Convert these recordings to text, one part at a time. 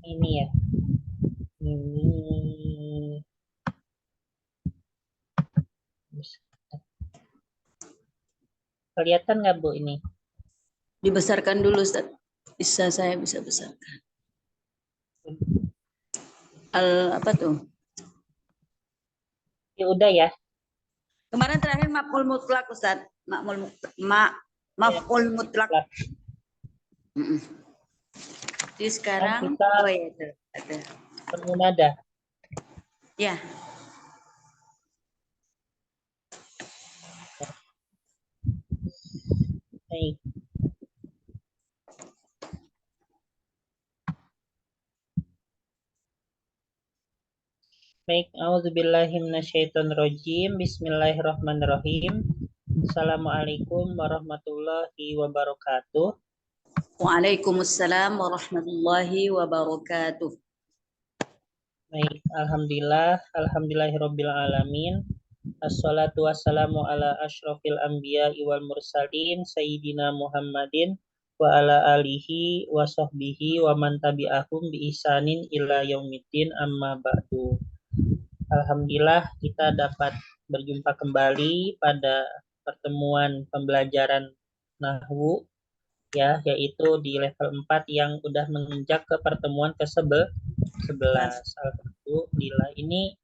Ini ya. Ini kelihatan nggak Bu ini? Dibesarkan dulu, Ustaz. Saya bisa besarkan. Apa tuh? Ya udah ya. Kemarin terakhir maf'ul mutlak, Ustaz. Maf'ul mutlak. Jadi sekarang kita oh ya itu ada. Almunada. Ya. Baik. Baik, auzubillahiminasyaitonirrajim. Bismillahirrahmanirrahim. Assalamualaikum warahmatullahi wabarakatuh. Waalaikumsalam warahmatullahi wabarakatuh. Baik, alhamdulillahirabbil alamin. Assalatu wassalamu ala asyrofil anbiya'i wal mursalin sayyidina Muhammadin wa ala alihi wa sahbihi wa man tabi'ahum bi ihsanin ila yaumiddin amma ba'du. Alhamdulillah kita dapat berjumpa kembali pada pertemuan pembelajaran nahwu ya, yaitu di level 4 yang udah menginjak ke pertemuan ke-11. Alhamdulillah ini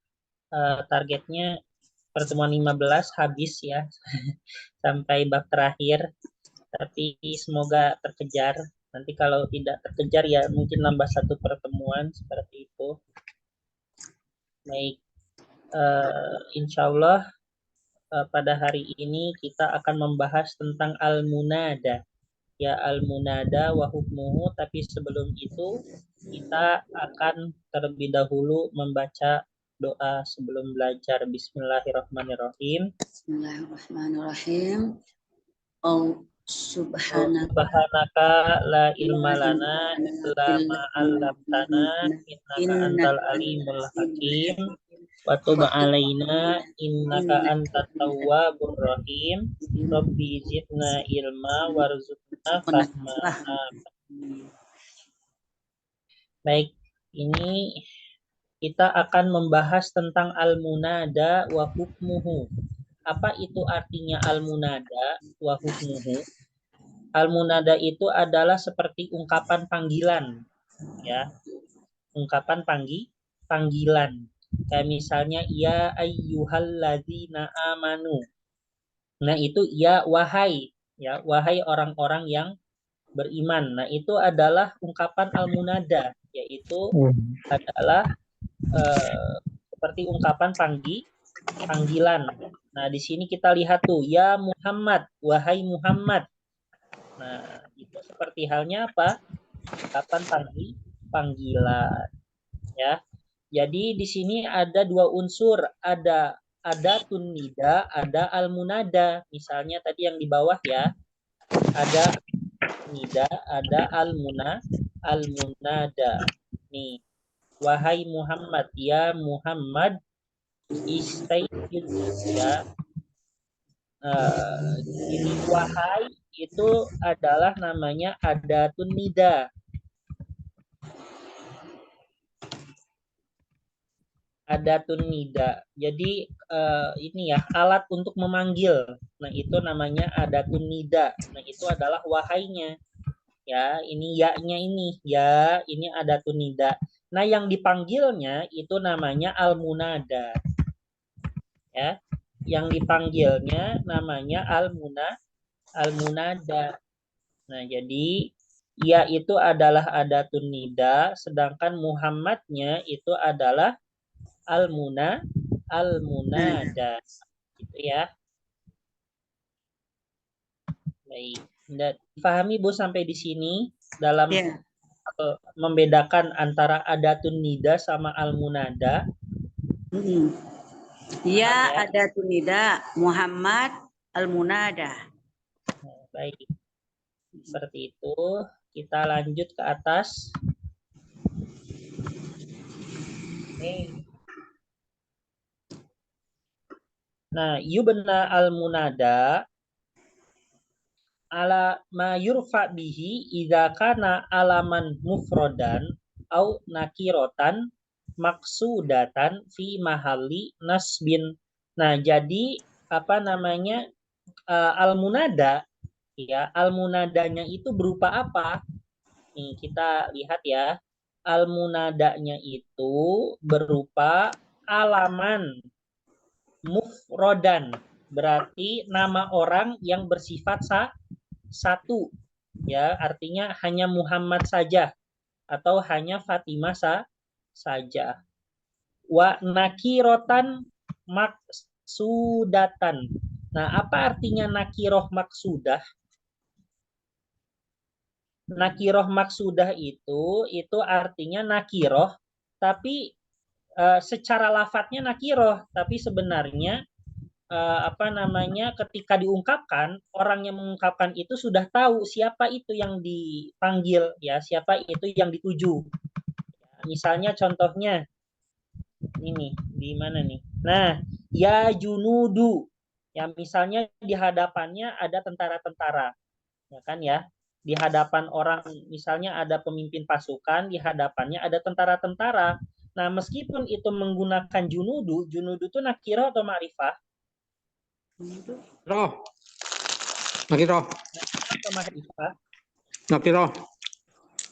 targetnya pertemuan 15 habis ya sampai bab terakhir, tapi semoga terkejar. Nanti kalau tidak terkejar ya mungkin nambah satu pertemuan seperti itu. Baik, insya Allah pada hari ini kita akan membahas tentang al-munada. Ya, al-munada wa hukmuhu, tapi sebelum itu kita akan terlebih dahulu membaca doa sebelum belajar. Bismillahirrahmanirrahim. Bismillahirrahmanirrahim. Subhanaka la ilma lana illa ma 'allamtana innaka antal alimul hakim wa tub 'alaina innaka antat tawwabur rahim. Rabbi zidna ilma warzuqna fahma. Baik, ini kita akan membahas tentang al-munada wa hukmuhu. Apa itu artinya al-munada wa hukmuhu? Al-munada itu adalah seperti ungkapan panggilan, ya, ungkapan panggilan. Kayak misalnya ya ayyuhalladzina amanu. Nah, itu ya wahai orang-orang yang beriman. Nah, itu adalah ungkapan al-munada, yaitu adalah seperti ungkapan panggilan. Nah, di sini kita lihat tuh ya Muhammad, wahai Muhammad. Nah, itu seperti halnya apa? Ungkapan panggilan, ya. Jadi di sini ada dua unsur, ada tunida, ada almunada. Misalnya tadi yang di bawah ya, ada tunida, ada almunada. Nih, wahai Muhammad, ya Muhammad, istaiqid, ya. Ini wahai itu adalah namanya adatun nida. Adatun nida. Jadi ini ya alat untuk memanggil. Nah, itu namanya adatun nida. Nah, itu adalah wahainya. Ya, ini ya-nya ini. Ya, ini adatun nida. Nah, yang dipanggilnya itu namanya almunada. Ya. Yang dipanggilnya namanya almunada. Nah, jadi ya itu adalah adatun nida, sedangkan Muhammadnya itu adalah almunada. Gitu ya. Baik. Dipahami Bu sampai di sini dalam membedakan antara adatun nida sama almunada? Ya, adatun nida, Muhammad almunada. Baik. Seperti itu. Kita lanjut ke atas. Nah, yubna al-munada ala ma yurfa bihi idza kana alaman mufrodan au nakirotan maksudatan fi mahalli nasbin. Nah, jadi apa namanya al-munada ya, al-munadanya itu berupa apa? Nih, kita lihat ya. Al-munadanya itu berupa alaman mufrodan. Berarti nama orang yang bersifat satu. Ya, artinya hanya Muhammad saja atau hanya Fatimah saja. Wa nakirotan maksudatan. Nah, apa artinya nakiroh maksudah? Nakiroh maksudah itu artinya nakiroh, tapi secara lafadznya nakiroh, tapi sebenarnya apa namanya ketika diungkapkan, orang yang mengungkapkan itu sudah tahu siapa itu yang dipanggil, ya siapa itu yang dituju. Misalnya contohnya ini di mana nih? Nah, ya junudu. Ya misalnya di hadapannya ada tentara-tentara, ya kan ya. Di hadapan orang misalnya ada pemimpin pasukan, di hadapannya ada tentara-tentara. Nah, meskipun itu menggunakan junudu, junudu itu nakirah atau ma'rifah? Roh. Nakiroh. Atau ma'rifah? Nakiroh.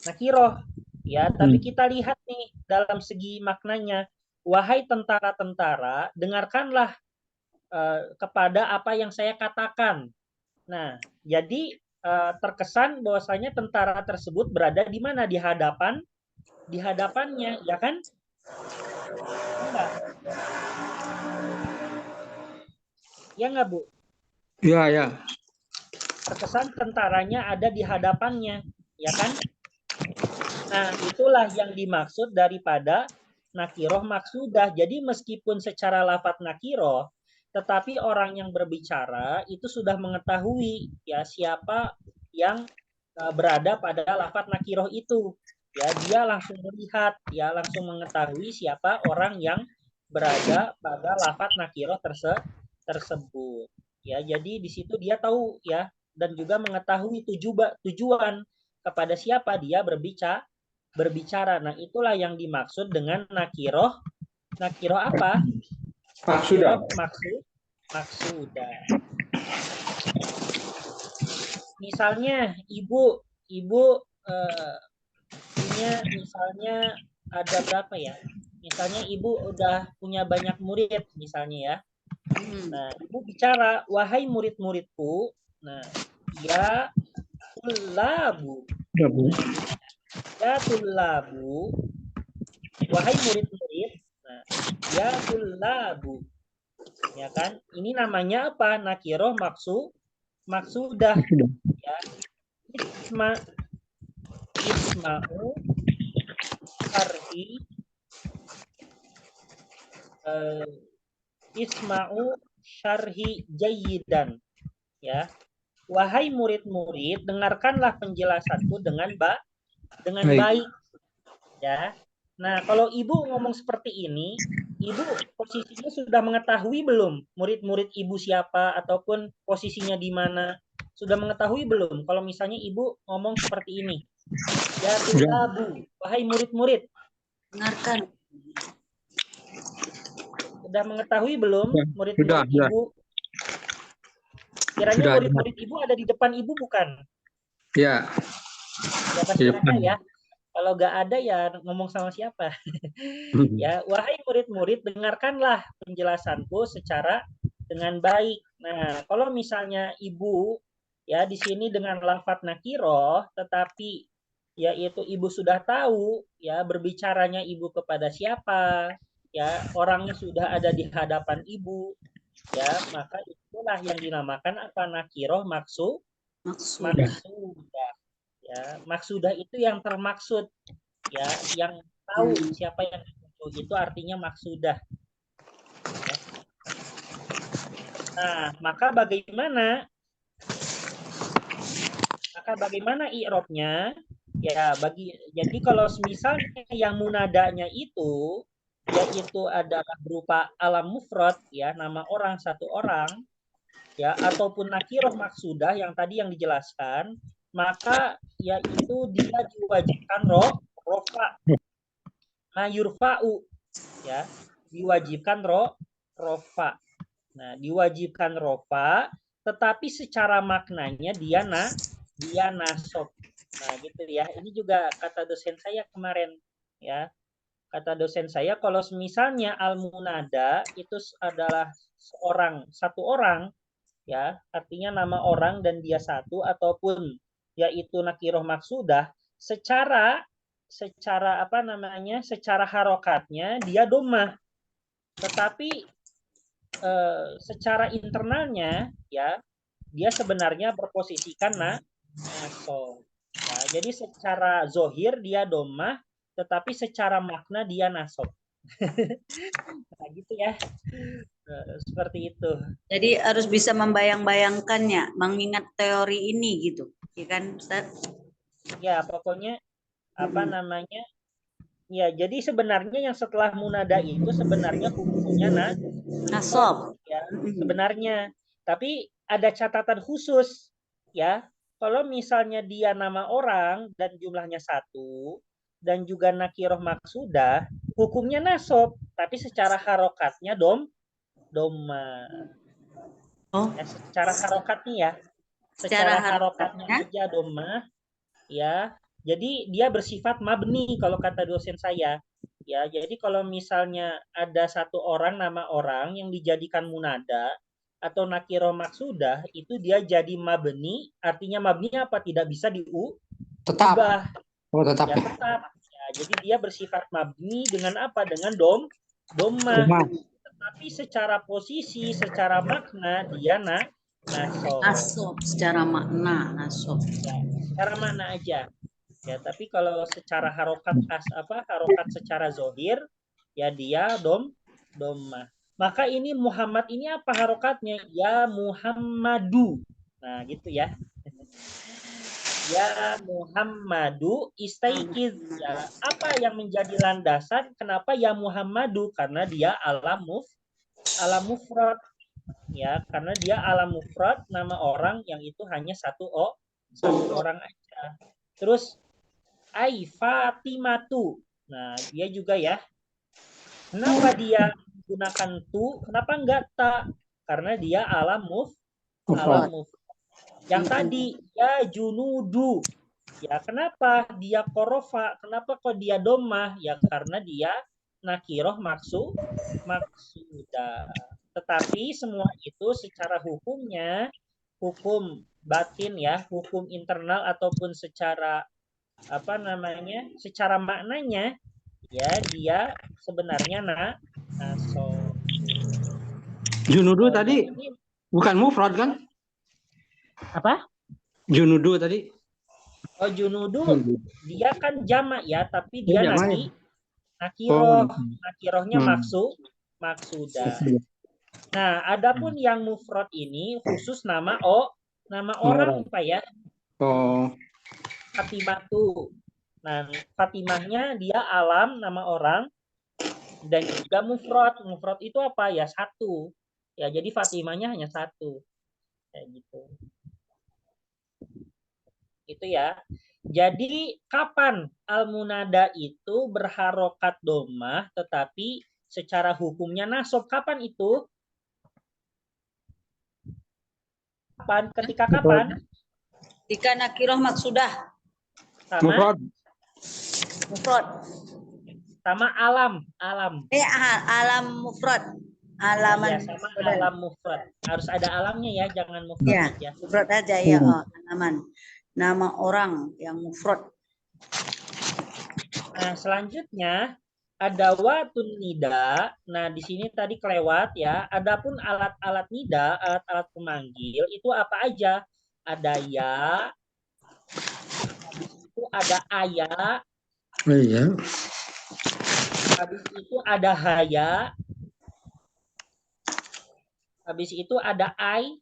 Nakiroh. Ya, tapi kita lihat nih dalam segi maknanya. Wahai tentara-tentara, dengarkanlah kepada apa yang saya katakan. Nah, jadi terkesan bahwasanya tentara tersebut berada di mana? Di hadapannya, ya kan? Enggak. Ya enggak, Bu? Ya, ya. Terkesan tentaranya ada di hadapannya, ya kan? Nah, itulah yang dimaksud daripada nakiroh maksudah. Jadi meskipun secara lafadz nakiroh, tetapi orang yang berbicara itu sudah mengetahui ya siapa yang berada pada lafadz nakiroh itu. Ya, dia langsung melihat, ya langsung mengetahui siapa orang yang berada pada lafadz nakiroh tersebut. Ya, jadi di situ dia tahu ya dan juga mengetahui tujuan kepada siapa dia berbicara. Nah, itulah yang dimaksud dengan nakiroh. Nakiroh apa? Nakiroh maksudah. Misalnya ibu punya misalnya ada berapa ya? Misalnya ibu udah punya banyak murid misalnya ya. Nah, ibu bicara, wahai murid-muridku. Nah, ya tullabu. Ya tullabu. Wahai murid-murid. Nah, ya tullabu. Ya kan? Ini namanya apa? Nakiroh maksudah. Ya. Isma'u syarhi Isma'u syarhi jayyidan. Ya. Wahai murid-murid, dengarkanlah penjelasanku dengan baik. Ya. Nah, kalau ibu ngomong seperti ini, ibu posisinya sudah mengetahui belum murid-murid ibu siapa ataupun posisinya di mana? Sudah mengetahui belum? Kalau misalnya ibu ngomong seperti ini. Ya tulabu, wahai murid-murid. Dengarkan. Sudah mengetahui belum murid-murid ibu? Kiranya murid-murid ibu ada di depan ibu bukan? Ya. Ya pasti ada ya. Kalau nggak ada ya ngomong sama siapa? Ya, wahai murid-murid, dengarkanlah penjelasanku secara dengan baik. Nah, kalau misalnya ibu ya di sini dengan lafadz nakiroh, tetapi yaitu ibu sudah tahu ya berbicaranya ibu kepada siapa, ya orangnya sudah ada di hadapan ibu, ya maka itulah yang dinamakan apa nakiroh maksudah. Ya, maksudah itu yang termaksud, ya, yang tahu siapa yang dituju itu artinya maksudah. Ya. Nah, maka bagaimana i'rabnya? Ya, jadi kalau misalnya yang munadanya itu yaitu adalah berupa alam mufrad ya, nama orang satu orang ya ataupun nakiroh maksudah yang tadi yang dijelaskan, maka yaitu dia diwajibkan rofa mayurfa'u, ya, diwajibkan rofa. Nah, diwajibkan rofa, tetapi secara maknanya dia nasob. Nah, gitu ya. Ini juga kata dosen saya kemarin, ya. Kata dosen saya, kalau misalnya al-munada itu adalah satu orang, ya, artinya nama orang dan dia satu, ataupun yaitu nakiroh maksudah, secara apa namanya, secara harokatnya dia domah, tetapi secara internalnya, ya, dia sebenarnya berposisikan nasob. Nah, jadi secara zohir dia domah, tetapi secara makna dia nasob. Nah, gitu ya. Seperti itu. Jadi harus bisa membayang-bayangkannya, mengingat teori ini gitu, ya kan, Ustaz? Ya, pokoknya apa namanya? Ya, jadi sebenarnya yang setelah munada itu sebenarnya hukumnya Nasob. ya, sebenarnya. Tapi ada catatan khusus, ya. Kalau misalnya dia nama orang dan jumlahnya satu dan juga nakiroh maksudah, hukumnya nasob, tapi secara harokatnya doma. Oh, Ya, secara harokatnya ya. secara Secara harokatnya harokatnya aja doma, ya. Jadi dia bersifat mabni kalau kata dosen saya. Ya, jadi kalau misalnya ada satu orang nama orang yang dijadikan munada atau nakiro maksudah, itu dia jadi mabni, artinya mabni apa? Tidak bisa Tetap. diubah. Oh, tetap. Ya, tetap. Ya, jadi dia bersifat mabni dengan apa? Dengan doma. Tapi secara posisi, secara makna dia nasob. nasob, secara makna nasob. Ya, secara makna aja. Ya, tapi kalau secara harokat harokat secara zohir, ya dia domah. Maka ini Muhammad ini apa harokatnya? Ya Muhammadu. Nah, gitu ya. Ya Muhammadu istaiqiz. Ya, apa yang menjadi landasan kenapa ya Muhammadu? Karena dia alam mufrad. Ya, karena dia alam mufrad, nama orang yang itu hanya satu orang aja. Terus ai Fatimatu. Nah, dia juga ya. Kenapa dia menggunakan tu? Kenapa enggak ta? Karena dia alam mufrad. Yang tadi ya junudu. Ya, kenapa dia korofa? Kenapa kok dia domah? Ya karena dia nakiroh maksudah. Tetapi semua itu secara hukumnya, hukum batin ya, hukum internal ataupun secara apa namanya, secara maknanya ya dia sebenarnya naso. Junudu Oh, tadi ini bukan mufrad kan? apa? Junudu tadi. Oh, junudu dia kan jamak ya, tapi Oh, dia jamak ya? nakiroh. Oh, Nakirohnya maksudah. Nah, adapun yang mufrad ini khusus nama orang Pak ya. Oh, Fatimatu. Nah, Fatimahnya dia alam nama orang dan juga mufrad. Mufrad itu apa? Ya satu. Ya, jadi Fatimahnya hanya satu. Kayak gitu. Itu ya. Jadi kapan al-munada itu berharokat domah tetapi secara hukumnya nasob? Kapan itu? Kapan? Ketika kapan? Ketika nakiroh maksudah. Sama mufrad. sama alam. Alam mufrad. Alaman. Ya, sama alam mufrad. Harus ada alamnya ya, jangan mufrad Ya, aja. mufrad aja ya. Alaman. Nama orang yang mufrad. Nah, selanjutnya ada watun nida. Nah, di sini tadi kelewat ya. Adapun alat-alat nida, alat-alat pemanggil itu apa aja? Ada ya, habis itu ada ayah, Iya. habis itu ada haya, habis itu ada ai,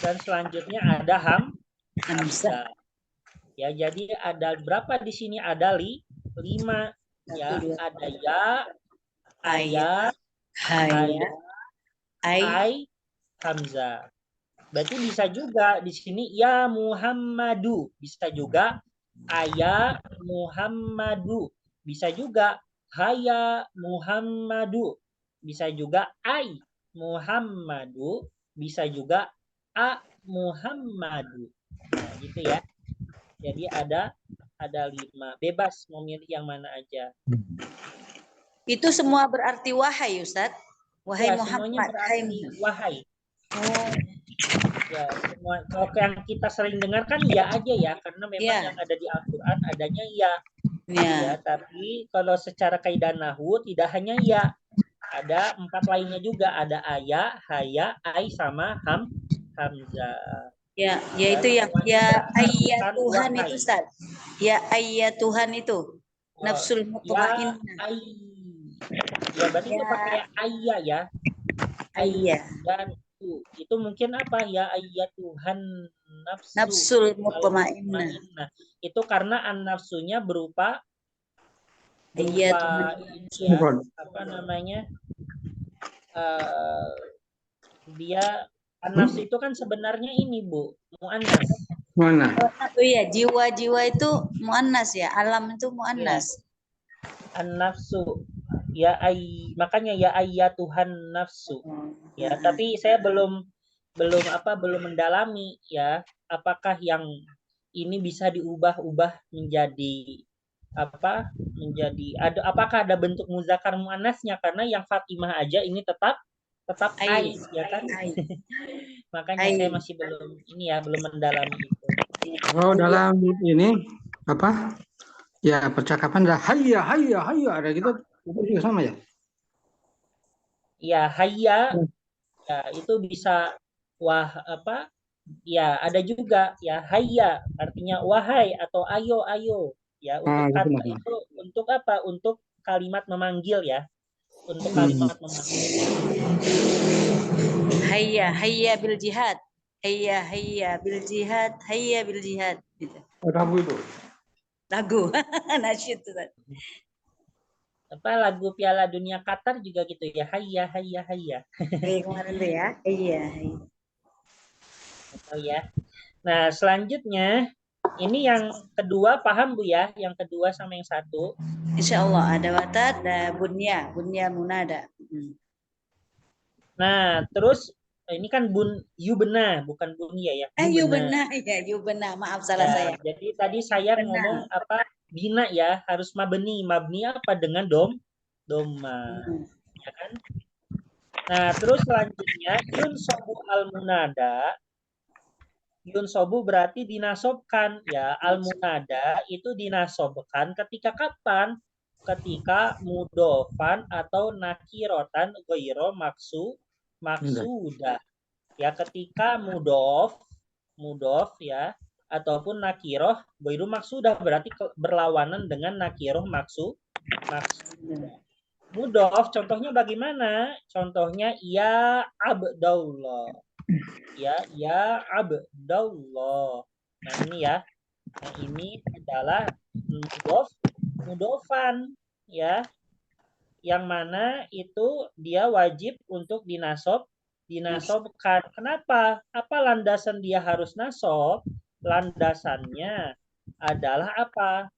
dan selanjutnya ada hamzah. Ya, jadi ada berapa di sini? Ada 5 ya. Ada ya, ayah, haya, ai, hamzah. Berarti bisa juga di sini ya Muhammadu, bisa juga aya Muhammadu. Bisa juga haya Muhammadu. Bisa juga ai Muhammadu. Bisa juga a Muhammadu. Nah, gitu ya. Jadi ada 5. Bebas mau milih yang mana aja. Itu semua berarti wahai, Ustaz. Wahai Ya, semuanya Muhammad. Hai berarti Muhammad. wahai. Oh, Ya, semua kalau yang kita sering dengar kan ya aja ya, karena memang ya, yang ada di Al-Qur'an adanya ya. Ya, ya, tapi kalau secara kaidah nahwu tidak hanya ya. Ada 4 lainnya juga, ada aya, haya, ai sama hamzah. ya, Ya, yaitu yang semuanya ya ayat berartikan Tuhan itu, wahai. Ustaz. Ya ayat Tuhan itu. Oh, Nafsul ya mutmainnah. ai. Ya, berarti itu pakai Ya ayya ya. ayat. Dan itu mungkin apa ya ayat Tuhan nafsu Nafsul mutmainnah. al-mutmainnah. Itu karena an-nafsunya berupa Ayat Tuhan. ini ya, apa namanya? eh, dia an-nafsu itu kan sebenarnya ini, Bu, muannas. Mana? Oh iya, jiwa-jiwa itu muannas ya, alam itu Ya, muannas. an-nafsu. Ya makanya ya ayat Tuhan nafsu. Ya, tapi saya belum mendalami ya, apakah yang ini bisa diubah-ubah menjadi apa? Apakah ada bentuk muzakkar muannasnya, karena yang Fatimah aja ini tetap ai, ya kan? Makanya saya masih belum mendalami itu. Oh, dalam ini apa? Ya, percakapan adalah hayya hayya hayya, ada gitu. Itu juga sama ya? Ya, hayya ya itu bisa apa? Ya, ada juga ya hayya artinya wahai atau ayo ayo. Ya, untuk Gitu kata maksudnya. itu untuk apa? Untuk kalimat memanggil ya. Untuk kalimat memanggil. Hayya, hayya bil jihad. Hayya, hayya bil jihad. Hayya bil jihad. Gitu. Rabu itu. Lagu. Nasyid itu. Apa lagu Piala Dunia Qatar juga gitu ya. Hayya hayya hayya. Kemarin tuh ya. Iya. Atau ya. Nah, selanjutnya ini yang kedua paham Bu ya, yang kedua sama yang satu. Insya Allah ada watat, ada bunya, bunya munada. Nah, terus ini kan yubena bukan bunya ya, yubena. Yubena, ya Yubena. Maaf salah Ya, saya. jadi tadi saya ngomong Yubena. apa bina ya, harus mabni. Mabni apa dengan doma, ya kan? Nah, terus selanjutnya yunsobu al-munada. Yunsobu berarti dinasobkan ya. Al-munada itu dinasobkan ketika kapan? Ketika mudofan atau nakirotan goiro maksudah. Ya, ketika mudof ya, ataupun nakiroh goiro maksudah berarti berlawanan dengan nakiroh maksudah. Mudof contohnya bagaimana? Contohnya ya abdallah. Ya abdallah. Nah, ini ya. Nah, ini adalah mudofan ya. Yang mana itu dia wajib untuk dinasobkan. Kenapa? Apa landasan dia harus nasob? Landasannya adalah apa?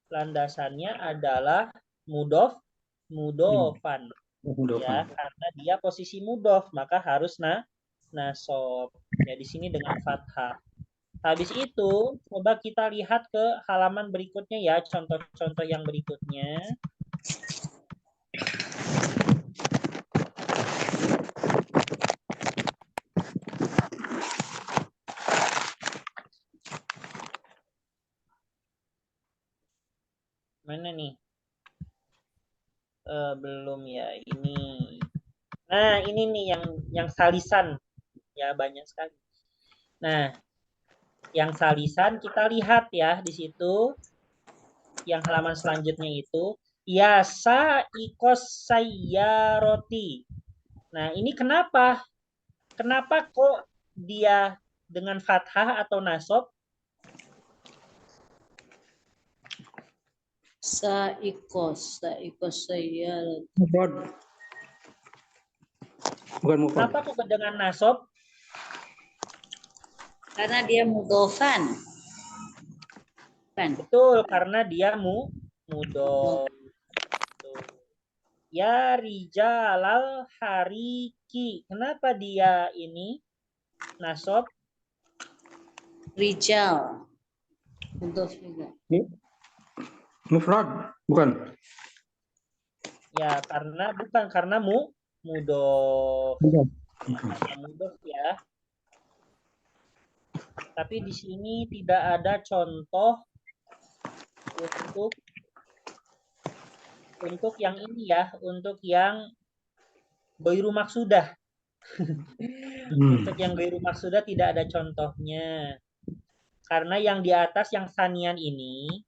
Landasannya adalah mudofan. Ya, karena dia posisi mudof, maka harus nasob. Ya, di sini dengan fathah. Habis itu, coba kita lihat ke halaman berikutnya ya, contoh-contoh yang berikutnya. Mana nih? Belum ya, ini. Nah, ini nih yang salisan. Ya, banyak sekali. Nah, yang salisan kita lihat ya di situ. Yang halaman selanjutnya itu yasa ikos sayyaroti. Nah, ini kenapa? Kenapa kok dia dengan fathah atau nasob? Saikos saya. Bukan mufrad. Kenapa kok dengan nasob? Karena dia mudofan. Kan? Betul, karena dia mudhof. Tuh. Ya rijalal hariki. Kenapa dia ini nasab? Rijal. Mudhof juga. Mufrad, bukan. Ya, bukan karena mudhof. Bukan. Karena mudhof ya. Tapi di sini tidak ada contoh untuk yang ini ya, untuk yang ghairu maksudah. Untuk yang ghairu maksudah tidak ada contohnya. Karena yang di atas yang sanian ini,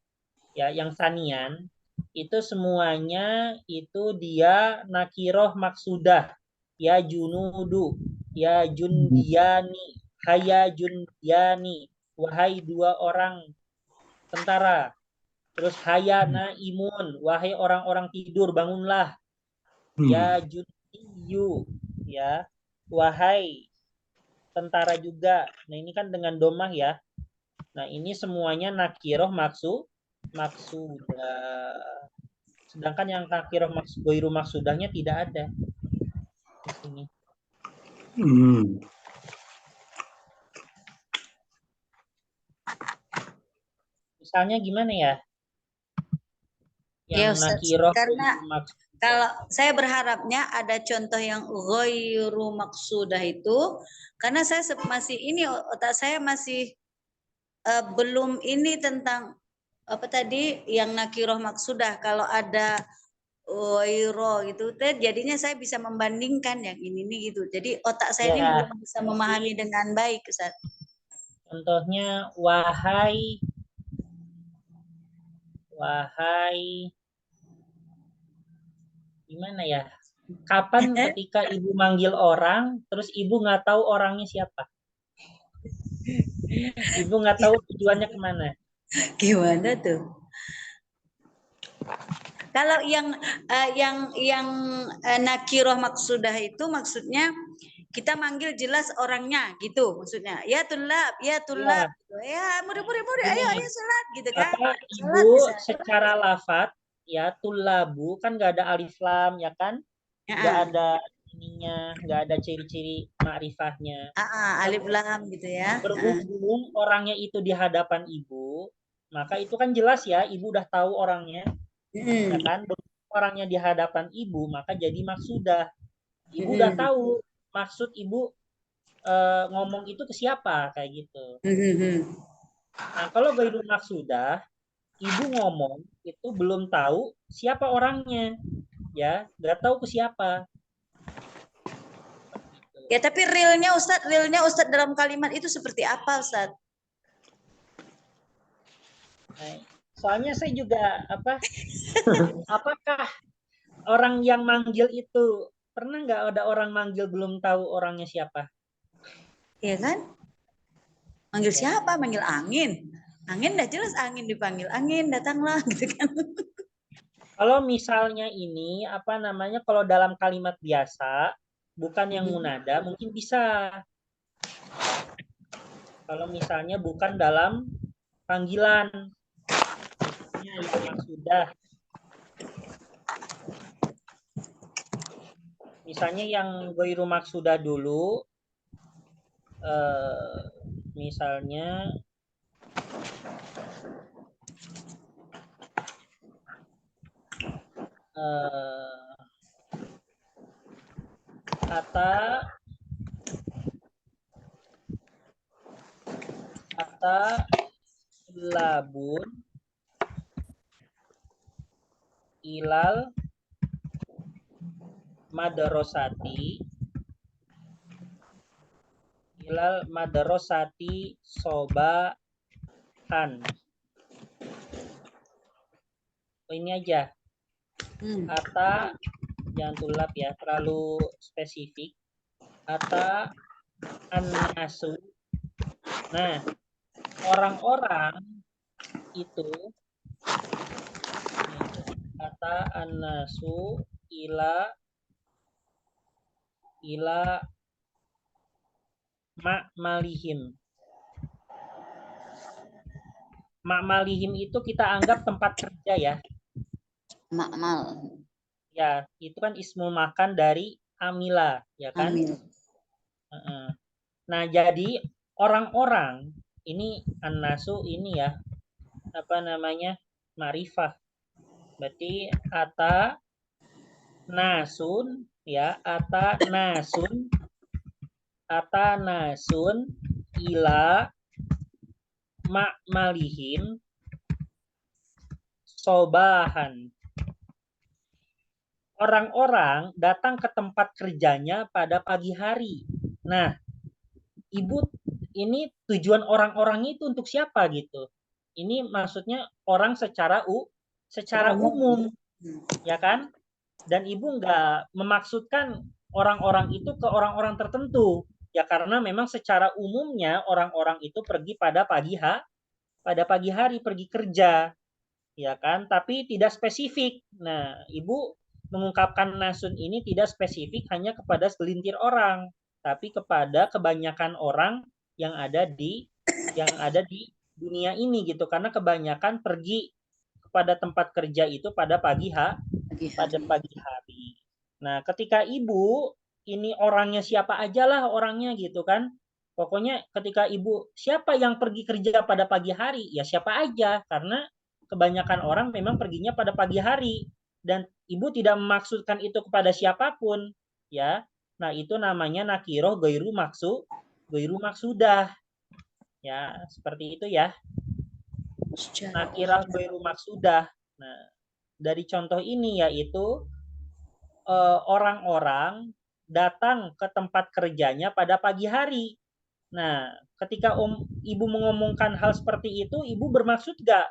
ya, yang sanian itu semuanya itu dia nakiroh maksudah. Ya junudu, ya jundiani, haya jundiani, wahai 2 orang tentara. Terus hayana imun, wahai orang-orang tidur, bangunlah. Ya jundiyu, ya, wahai tentara juga. Nah, ini kan dengan domah ya. Nah, ini semuanya nakiroh maksudah. Sedangkan yang nakiroh ghairu maksudahnya tidak ada di sini. Misalnya gimana ya? Yang Ya Ustaz, nakiroh karena ghairu maksudah. kalau saya berharapnya ada contoh yang ghairu maksudah itu, karena saya masih ini otak saya masih belum ini tentang apa tadi yang nakiroh maksudah. Kalau ada ghairu gitu, jadinya saya bisa membandingkan yang ini nih gitu. Jadi otak saya ini Ya, belum bisa memahami dengan baik, Ustaz. contohnya wahai gimana ya? Kapan ketika ibu manggil orang, terus ibu nggak tahu orangnya siapa? Ibu nggak tahu tujuannya kemana? Gimana tuh? Kalau yang nakiroh maksudah itu maksudnya kita manggil jelas orangnya gitu maksudnya. Ya tulab, ya tulab. Ya, Ya murid-murid ayo ini salat gitu kan. apa Salat ibu bisa. secara lafat ya tulabu kan nggak ada alif lam ya kan? Nggak Ya, ada ininya, nggak ada ciri-ciri makrifahnya. alif lam gitu ya. Berhubung orangnya itu di hadapan ibu, maka itu kan jelas ya, ibu udah tahu orangnya, ya kan? Berhubung orangnya di hadapan ibu, maka jadi maksudah. Ibu udah tahu maksud ibu ngomong itu ke siapa, kayak gitu. Nah, kalau ghairu maksudah, ibu ngomong itu belum tahu siapa orangnya, ya, nggak tahu ke siapa. Ya tapi realnya Ustadz dalam kalimat itu seperti apa Ustadz? Nah, soalnya saya juga apakah orang yang manggil itu pernah nggak ada orang manggil belum tahu orangnya siapa? Iya kan? Manggil siapa? Manggil angin. Angin dah jelas angin dipanggil. Angin datanglah gitu kan. Kalau misalnya ini apa namanya kalau dalam kalimat biasa bukan yang munada mungkin bisa. Kalau misalnya bukan dalam panggilan. Misalnya yang maksudah. Misalnya yang ghairu maksudah dulu misalnya kata labun ilal madarosati sobahan. Ini aja. Ata jangan tulap ya, terlalu spesifik. Ata an-nasu. Nah, orang-orang itu ata an-nasu ila ma'malihim. Ma'malihim itu kita anggap tempat kerja ya. Ma'mal. Ya, itu kan ismul makan dari amila, ya kan? Amil. Nah, jadi orang-orang ini an-nasu ini ya, apa namanya? Ma'rifah. Berarti ata nasun ya, ata nasun ila ma'malihim sobahan. Orang-orang datang ke tempat kerjanya pada pagi hari. Nah, Ibu, ini tujuan orang-orang itu untuk siapa gitu? Ini maksudnya orang secara umum, ya kan? Dan Ibu nggak memaksudkan orang-orang itu ke orang-orang tertentu, ya karena memang secara umumnya orang-orang itu pergi pada pagi hari pergi kerja, ya kan? Tapi tidak spesifik. Nah, Ibu mengungkapkan nasun ini tidak spesifik hanya kepada segelintir orang, tapi kepada kebanyakan orang yang ada di dunia ini gitu. Karena kebanyakan pergi kepada tempat kerja itu pada pagi hari. Nah, ketika Ibu ini orangnya siapa aja lah orangnya gitu kan. Pokoknya ketika Ibu siapa yang pergi kerja pada pagi hari, ya siapa aja karena kebanyakan orang memang perginya pada pagi hari dan Ibu tidak memaksudkan itu kepada siapapun, ya. Nah, itu namanya nakiroh gairu maksudah. Ya, seperti itu ya. Nakiroh gairu maksudah. Nah, dari contoh ini yaitu orang-orang datang ke tempat kerjanya pada pagi hari. Nah, ketika Ibu mengomongkan hal seperti itu, Ibu bermaksud nggak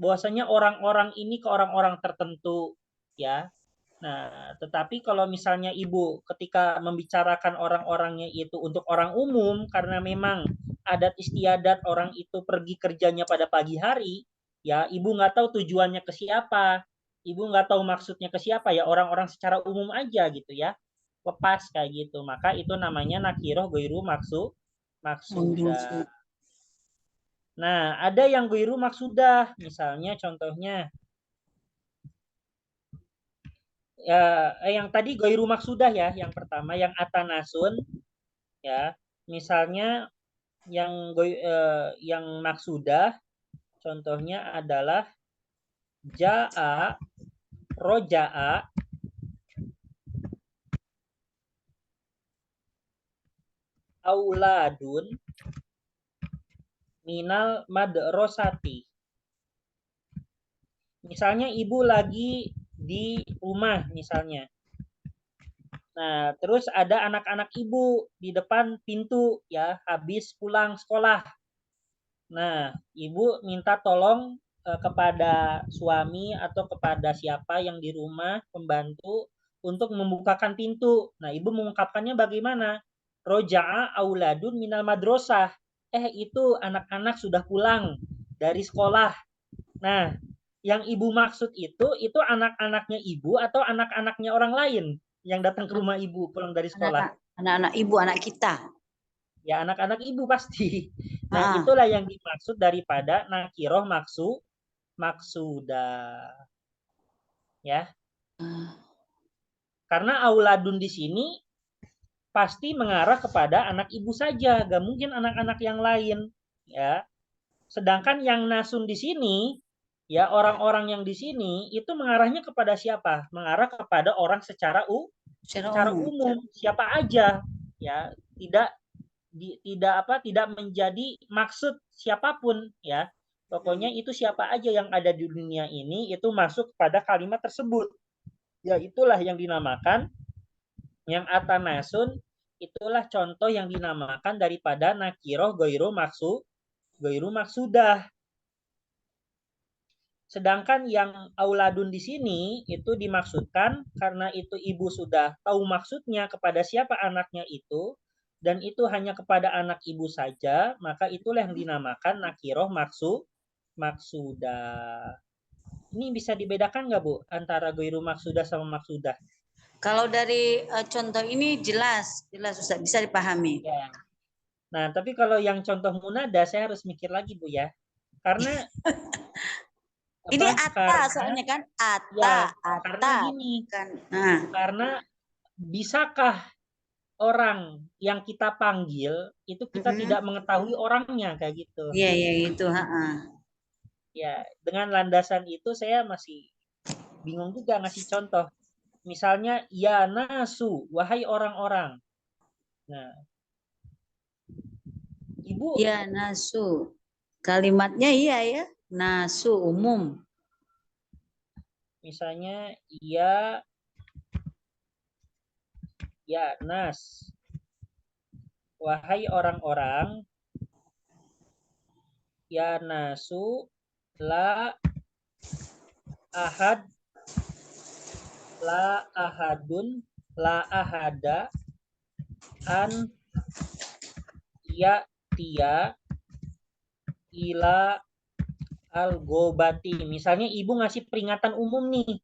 bahwasanya orang-orang ini ke orang-orang tertentu, ya? Nah, tetapi kalau misalnya Ibu ketika membicarakan orang-orangnya itu untuk orang umum, karena memang adat istiadat orang itu pergi kerjanya pada pagi hari, ya Ibu nggak tahu tujuannya ke siapa, Ibu nggak tahu maksudnya ke siapa, ya orang-orang secara umum aja gitu ya, lepas kayak gitu. Maka itu namanya nakiroh goiru maksudah. Nah, ada yang goiru maksudah, misalnya contohnya ya yang tadi goiru maksudah ya, yang pertama yang atanasun ya. Misalnya yang maksudah contohnya adalah jaa, rojaa, auladun minal madrosati. Misalnya ibu lagi di rumah misalnya. Nah, terus ada anak-anak ibu di depan pintu ya, habis pulang sekolah. Nah, ibu minta tolong kepada suami atau kepada siapa yang di rumah, pembantu, untuk membukakan pintu. Nah, ibu mengungkapkannya bagaimana? Roja'a auladun minal madrasah. Itu anak-anak sudah pulang dari sekolah. Nah, yang ibu maksud itu anak-anaknya ibu atau anak-anaknya orang lain yang datang ke rumah ibu pulang dari sekolah? Anak-anak ibu, anak kita. Ya, anak-anak ibu pasti. Nah, itulah yang dimaksud daripada nakiroh maksudah. Ya. Karena auladun di sini pasti mengarah kepada anak ibu saja, gak mungkin anak-anak yang lain, ya. Sedangkan yang nasun di sini, ya orang-orang yang di sini itu mengarahnya kepada siapa? Mengarah kepada orang secara umum, siapa aja, ya. Tidak menjadi maksud siapapun, ya. Pokoknya itu siapa aja yang ada di dunia ini itu masuk pada kalimat tersebut. Ya itulah yang dinamakan yang atanasun, itulah contoh yang dinamakan daripada nakiroh goiru maksudah. Sedangkan yang auladun di sini itu dimaksudkan karena itu ibu sudah tahu maksudnya kepada siapa anaknya itu dan itu hanya kepada anak ibu saja, maka itulah yang dinamakan nakiroh maksudah. Ini bisa dibedakan nggak Bu antara goiru maksudah sama maksudah? Kalau dari contoh ini jelas Ustaz, bisa dipahami. Ya. Nah, tapi kalau yang contoh munada saya harus mikir lagi Bu ya. Karena Ini apa? ata Karena soalnya kan ya, ata, ini apa? ata Karena soalnya kan ya, ata karena gini, kan. Nah, karena bisakah orang yang kita panggil itu kita tidak mengetahui orangnya kayak gitu. iya iya itu, heeh. Ya, dengan landasan itu saya masih bingung juga ngasih contoh. Misalnya, ya nasu, wahai orang-orang. Nah, Ibu Ya nasu. Kalimatnya iya ya, nasu umum. misalnya, ya nas, wahai orang-orang, ya nasu, la ahad, la ahadun, la ahada, an ya tia ila al-gobati. Misalnya ibu ngasih peringatan umum nih.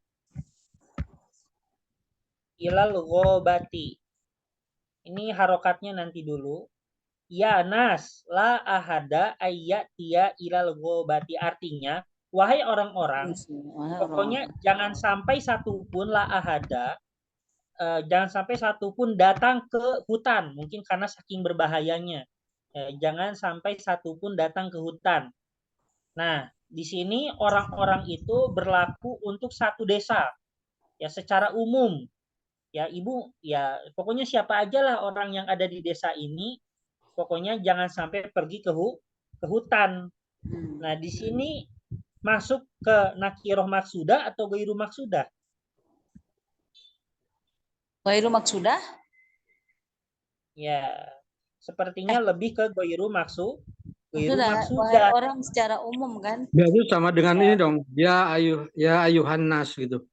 Ilal gobati. Ini harokatnya nanti dulu. Ya nas la ahada ayyatia ilal gobati. Artinya, wahai orang-orang, pokoknya jangan sampai satupun la ahada, jangan sampai satupun datang ke hutan. Mungkin karena saking berbahayanya. Jangan sampai satupun datang ke hutan. Nah, di sini orang-orang itu berlaku untuk satu desa, ya secara umum. Ya, Ibu, ya pokoknya siapa aja lah orang yang ada di desa ini, pokoknya jangan sampai pergi ke hutan. Nah, di sini masuk ke nakiroh maksudah atau gairu maksudah? Ghairu maksudah? Ya, sepertinya lebih ke gairu Maksudnya wahai maksudah. orang secara umum kan? Berarti sama dengan Ya, ini dong. Ya ayuhan nas gitu.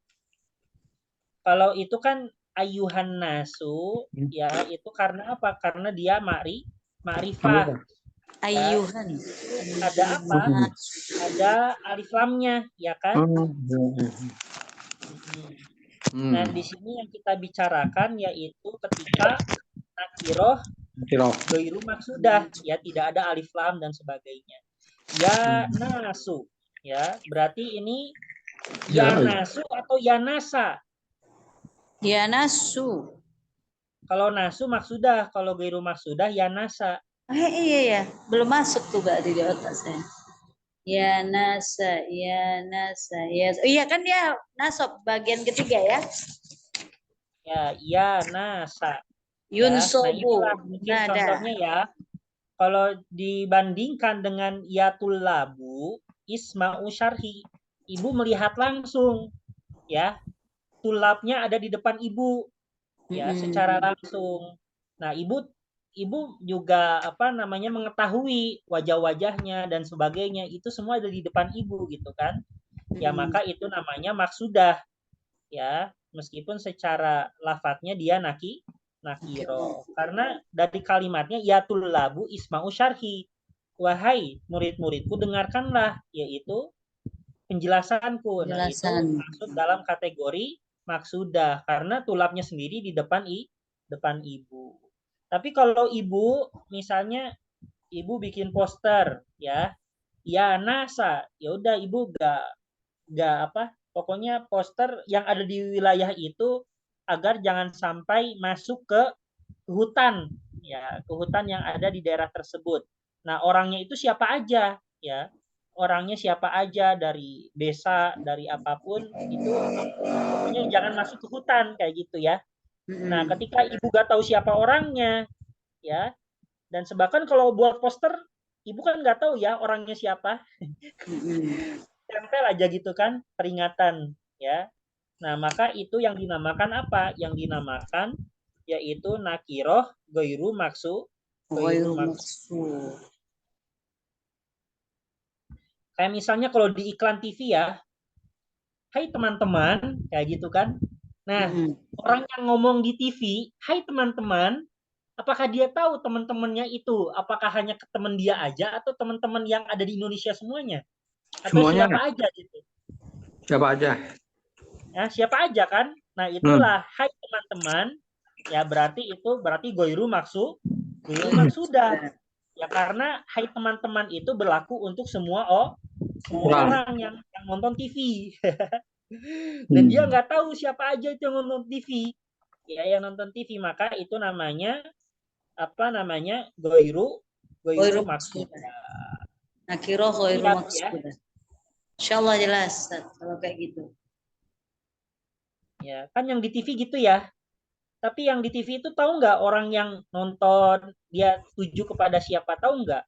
kalau itu kan ayuhan nasu, ya itu karena apa? Karena dia ma'rifah. Ya, Ayuhan. ada apa? Ada alif lamnya, ya kan? Nah, di sini yang kita bicarakan yaitu ketika nakiroh gairu maksudah, ya tidak ada alif lam dan sebagainya. Ya nasu, ya berarti ini ya nasu atau ya nasa. Ya nasu. Kalau nasu maksudah, kalau gairu maksudah ya nasa. Iya ya, belum masuk tuh gak di otak saya. Ya nasa, ya nasa, ya. Oh, iya kan dia nasab bagian ketiga ya. Ya nasa. Ya, nah Yunsobu. inilah mungkin Nada. contohnya ya. Kalau dibandingkan dengan yatul labu, isma'u syarhi, ibu melihat langsung, ya, tulabnya ada di depan ibu, ya, secara langsung. Nah, ibu juga apa namanya mengetahui wajah-wajahnya dan sebagainya, itu semua ada di depan ibu gitu kan. Ya, maka itu namanya maksudah, ya, meskipun secara lafadznya dia nakiro. Karena dari kalimatnya yatul labu isma'u syarhi. Wahai murid-muridku dengarkanlah, yaitu penjelasanku. Nah, itu masuk dalam kategori maksudah karena tulapnya sendiri di depan ibu. Tapi kalau ibu misalnya ibu bikin poster ya, ya nasa, ya udah ibu gak apa, pokoknya poster yang ada di wilayah itu agar jangan sampai masuk ke hutan, ya ke hutan yang ada di daerah tersebut. Nah, orangnya itu siapa aja, ya orangnya siapa aja dari desa, dari apapun itu, pokoknya jangan masuk ke hutan kayak gitu ya. Nah, ketika ibu gak tahu siapa orangnya, ya, dan sebahkan kalau buat poster, ibu kan nggak tahu ya orangnya siapa, tempel aja gitu kan, peringatan, ya. Nah, maka itu yang dinamakan apa? Yang dinamakan yaitu nakiroh gairu maksud. Kayak misalnya kalau di iklan TV ya, hai teman-teman, kayak gitu kan. Nah, orang yang ngomong di TV, hai teman-teman, apakah dia tahu teman-temannya itu? Apakah hanya ke teman dia aja atau teman-teman yang ada di Indonesia semuanya? Atau Semuanya siapa aja gitu? siapa aja? Ya, siapa aja kan? Nah, itulah hai teman-teman, ya berarti itu berarti goiru maksudah. Ya karena hai teman-teman itu berlaku untuk semua orang yang nonton TV. Dan dia nggak tahu siapa aja itu yang nonton TV. Ya, yang nonton TV, maka itu namanya apa namanya? Goiru maksud. Nakiro ghairu Ya. maqsudah. Insyaallah jelas Ustaz, kalau kayak gitu. Ya, kan yang di TV gitu ya. Tapi yang di TV itu tahu nggak orang yang nonton dia tuju kepada siapa, tahu nggak?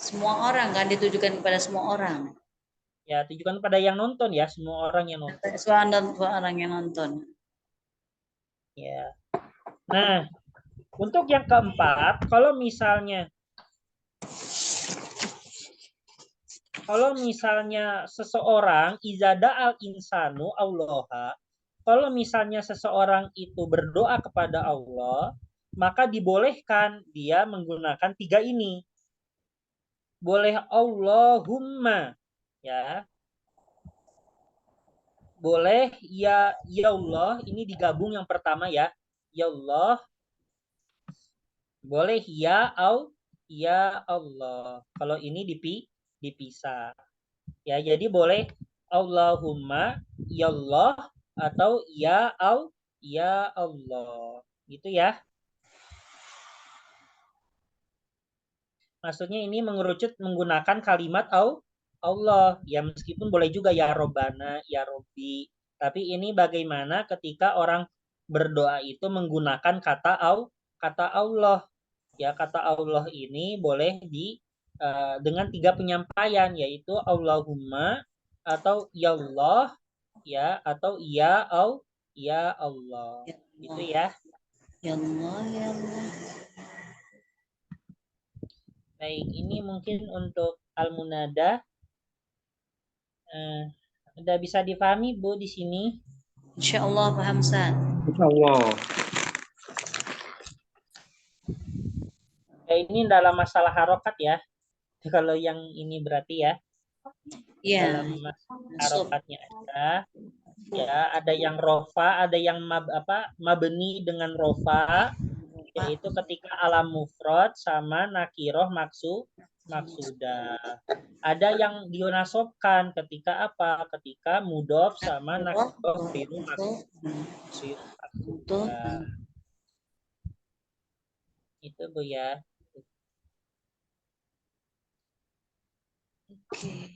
Semua orang kan ditujukan kepada semua orang. Ya, tujukan pada yang nonton ya, semua orang yang nonton. Semua orang yang nonton. Ya. Nah, untuk yang keempat, kalau misalnya seseorang izada al insanu Allah, kalau misalnya seseorang itu berdoa kepada Allah, maka dibolehkan dia menggunakan 3 ini. Boleh Allahumma, ya. Boleh ya Allah, ini digabung yang pertama ya. Ya Allah. Boleh ya Allah. Kalau ini dipisah. Ya, jadi boleh Allahumma ya Allah atau ya Allah. Gitu ya. Maksudnya ini mengerucut menggunakan kalimat Allah. Ya meskipun boleh juga ya Robbana, ya Robbi. Tapi ini bagaimana ketika orang berdoa itu menggunakan kata Allah. Ya, kata Allah ini boleh dengan 3 penyampaian, yaitu Allahumma atau ya Allah, ya, atau ya Allah. Ya Gitu Allah. ya. Ya Allah, ya Allah. Baik, ini mungkin untuk al-munada. Udah bisa dipahami Bu di sini? Insyaallah paham Ustaz. Insyaallah. Ya, ini dalam masalah harokat ya. Kalau yang ini berarti ya. Iya. Dalam harokatnya ada yang rofa, ada yang mabni dengan rofa, yaitu ketika alam mufrad sama nakiroh maksudah. Ada yang dinasobkan ketika apa? Ketika mudof sama nakiroh biru maksudah. Itu Bu ya. Oke.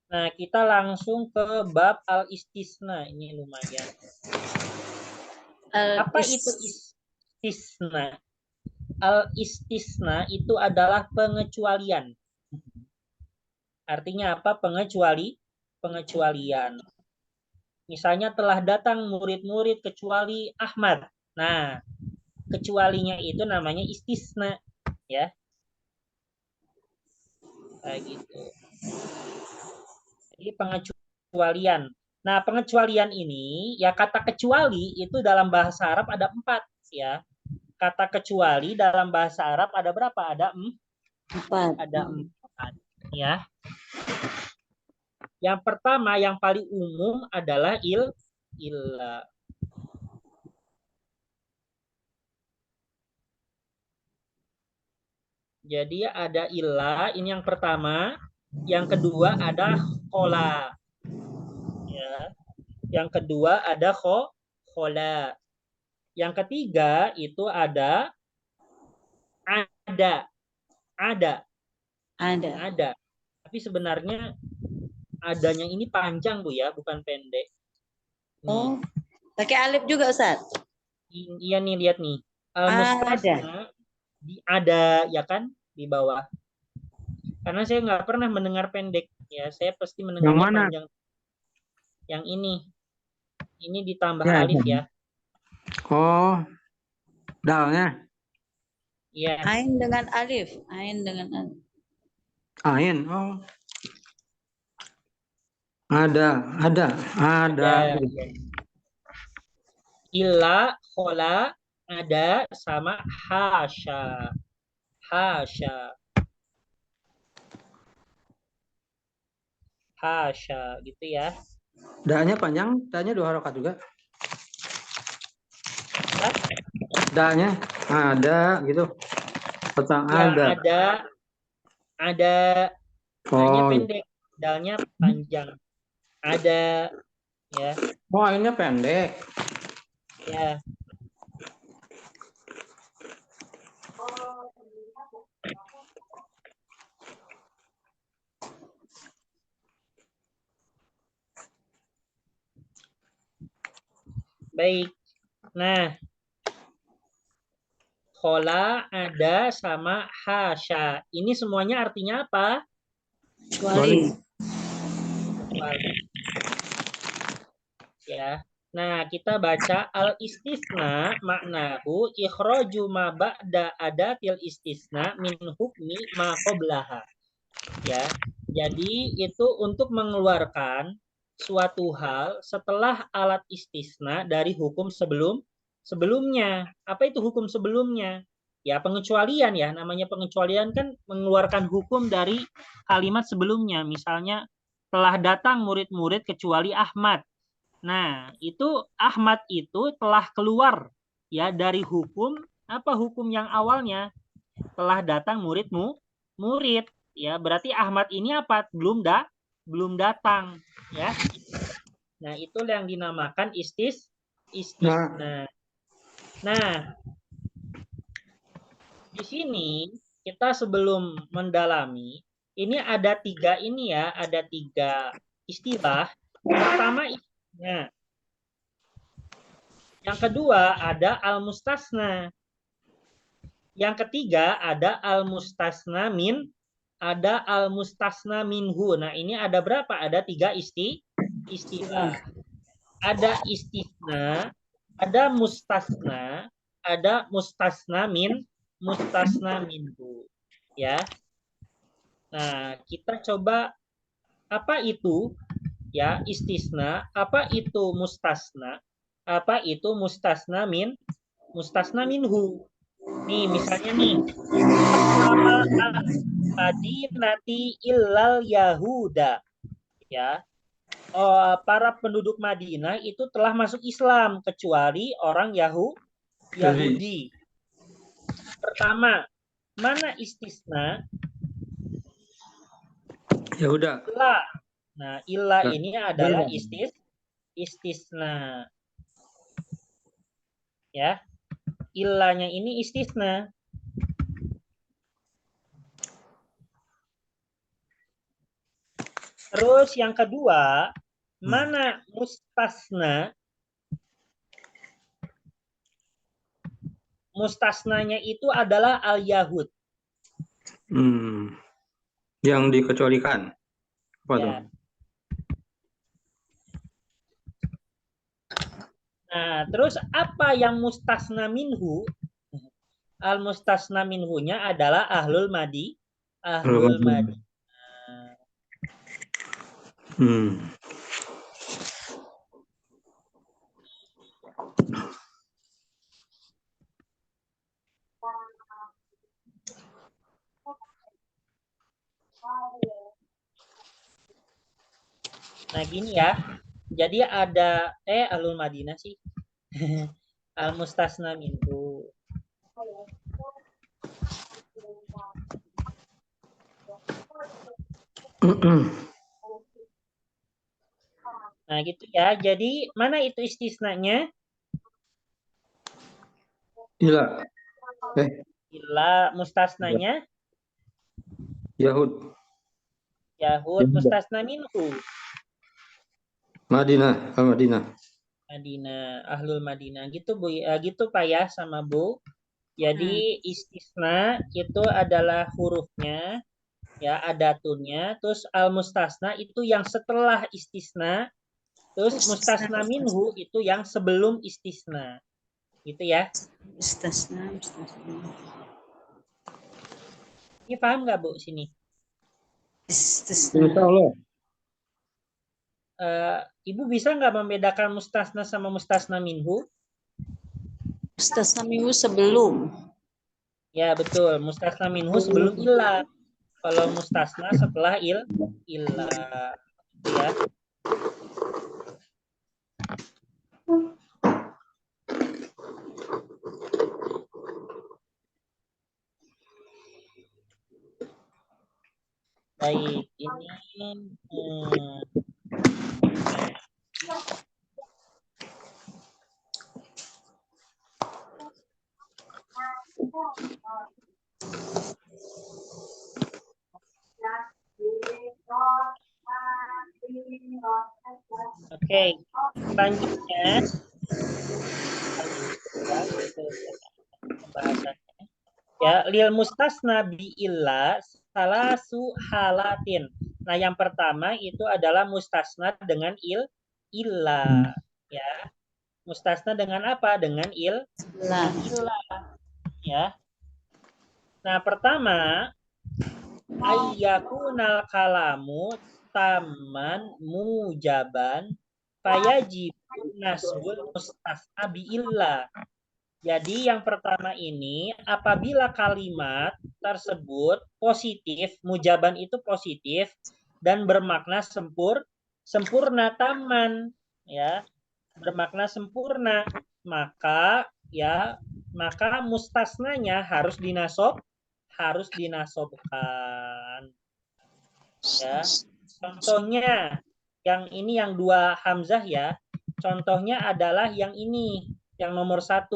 Nah, kita langsung ke bab al-istisna. Ini lumayan. Apa itu istisna? Al-istisna itu adalah pengecualian. Artinya apa? Pengecualian. Misalnya telah datang murid-murid kecuali Ahmad. Nah, kecualinya itu namanya istisna, ya. Kayak gitu. Jadi pengecualian. Nah, pengecualian ini, ya kata kecuali itu dalam bahasa Arab ada 4, ya. Kata kecuali dalam bahasa Arab ada berapa? Ada 4. Ada 4, ya. Yang pertama, yang paling umum adalah illa. Jadi ada illa, ini yang pertama. Yang kedua ada khola. Ya. Yang kedua ada khola. Yang ketiga itu ada. Tapi sebenarnya adanya ini panjang Bu ya, bukan pendek. Oh, pakai alif juga Ustaz? Iya nih, lihat nih. Mustasna ada ya kan di bawah. Karena saya nggak pernah mendengar pendek ya, saya pasti mendengarnya panjang. Yang ini ditambah alif ya. Oh, dalnya. Iya. Ain dengan alif, ain dengan alif. Ain, oh. Ada. Illa, khola, ada, sama hasya. Hasya, gitu ya. Da-nya panjang, da-nya 2 harokat juga. Apa? Da-nya ada gitu. Petang Ya, ada. ada hanya Oh, pendek, dalnya panjang. Ada ya. oh ini pendek. Ya. Baik. Nah, khola ada sama hasya. Ini semuanya artinya apa? Kecuali. Kecuali. Ya. Nah, kita baca al-istisna maknahu ikhraju ma ba'da adatil istisna min hukmi ma qablaha. Ya. Jadi itu untuk mengeluarkan suatu hal setelah alat istisna dari hukum sebelumnya. Apa itu hukum sebelumnya? Ya, pengecualian ya. Namanya pengecualian kan mengeluarkan hukum dari kalimat sebelumnya. Misalnya telah datang murid-murid kecuali Ahmad. Nah, itu Ahmad itu telah keluar ya dari hukum apa hukum yang awalnya telah datang murid ya berarti Ahmad ini apa belum datang ya. Nah, itu yang dinamakan istisna. Nah, di sini kita sebelum mendalami ini ada tiga istilah. Pertama istisna. Yang kedua ada al-mustasna. Yang ketiga ada al-mustasna ada al-mustasna minhu. Nah, ini ada berapa? Ada 3 istilah. Ada istisna, ada mustasna, ada mustasna minhu. Ya. Nah, kita coba apa itu ya istisna, apa itu mustasna, apa itu mustasna minhu. Nih, misalnya nih, aslama Madinati illal Yahuda. Ya. Para penduduk Madinah itu telah masuk Islam kecuali orang Yahudi. Pertama, mana istisna? Yahuda. Illa. Nah, illa ini adalah istisna. Ya. Illanya ini istisna. Terus yang kedua, mana mustasna? Mustasnanya itu adalah al-Yahud. Yang dikecualikan. Apa ya. tuh? Nah, terus apa yang mustasna minhu? Al-mustasna minhunya adalah ahlul madi. Ahlul madi. Nah, gini ya. Jadi ada ahlul Madinah sih. Al-mustasna minhu. Nah, gitu ya. Jadi, mana itu istisnanya? Illa. Illa mustasnanya? Yahud. Mustasna minhu. Madinah. Madinah, ahlul Madinah. Gitu, Bu. Gitu Pak ya sama Bu. Jadi istisna itu adalah hurufnya, ya adatnya. Terus al-mustasna itu yang setelah istisna. Terus mustasna minhu itu yang sebelum istisna. Gitu ya. Mustasna. Ini paham nggak Bu sini? Istisna. Insya Allah. Ibu bisa nggak membedakan mustasna sama mustasna minhu? Mustasna minhu sebelum. Ya betul, mustasna minhu sebelum illa. Kalau mustasna setelah illa, ya. Baik, ini oke, selanjutnya pembahasannya. Ya, lil mustasna bi illa salasu halatin. Nah, yang pertama itu adalah mustasna dengan illa, ya. Mustasna dengan apa? Dengan illa, ya. Nah, pertama ayyakunal kalamu taman mujaban fayajibu nasbul mustasna bi illa. Jadi yang pertama ini apabila kalimat tersebut positif, mujaban itu positif dan bermakna sempurna taman, ya, bermakna sempurna, maka mustasnanya harus dinasobkan, ya. Contohnya yang ini yang dua hamzah, ya. Contohnya adalah yang ini, yang nomor 1.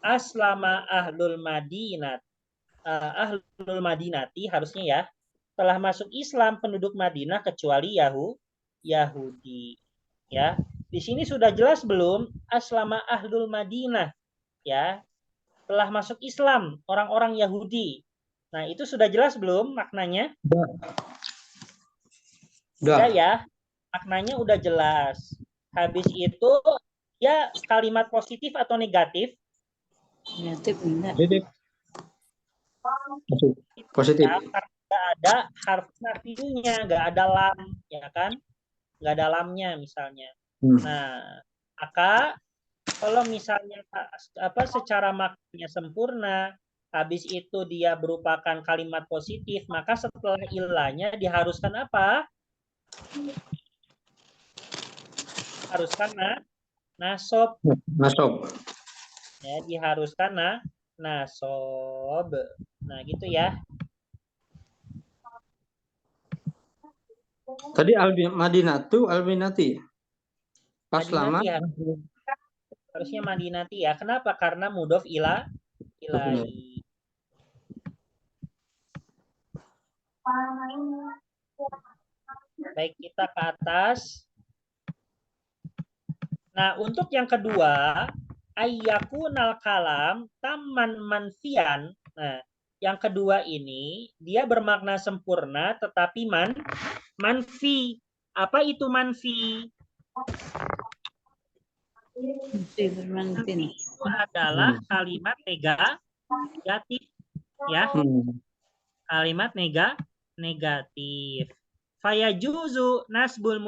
Aslama ahlul madinati harusnya, ya. Telah masuk Islam penduduk Madinah kecuali Yahudi. Ya. Di sini sudah jelas belum? Aslama ahlul Madinah, ya. Telah masuk Islam orang-orang Yahudi. Nah, itu sudah jelas belum maknanya? Udah, ya. Maknanya udah jelas. Habis itu ya kalimat positif atau negatif? Negatif enggak? Positif. Ya, karena nggak ada harf nafinya, nggak ada lam, ya kan? Nggak ada lamnya misalnya. Nah, maka kalau misalnya secara maknanya sempurna, habis itu dia berupakan kalimat positif, maka setelah ilahnya diharuskan apa? Haruskan nasob. Ya, diharuskan nasob. Nah, gitu ya. Tadi Madinati. Pas lama. Harusnya Madinati, ya. Kenapa? Karena mudhof ilahi. Baik, kita ke atas. Nah, untuk yang kedua, ayyakunal kalam taman manfian. Nah, yang kedua ini dia bermakna sempurna tetapi manfi. Apa itu manfi? Manfi itu adalah kalimat negatif, ya. Kalimat negatif. Fayajuzu nasbul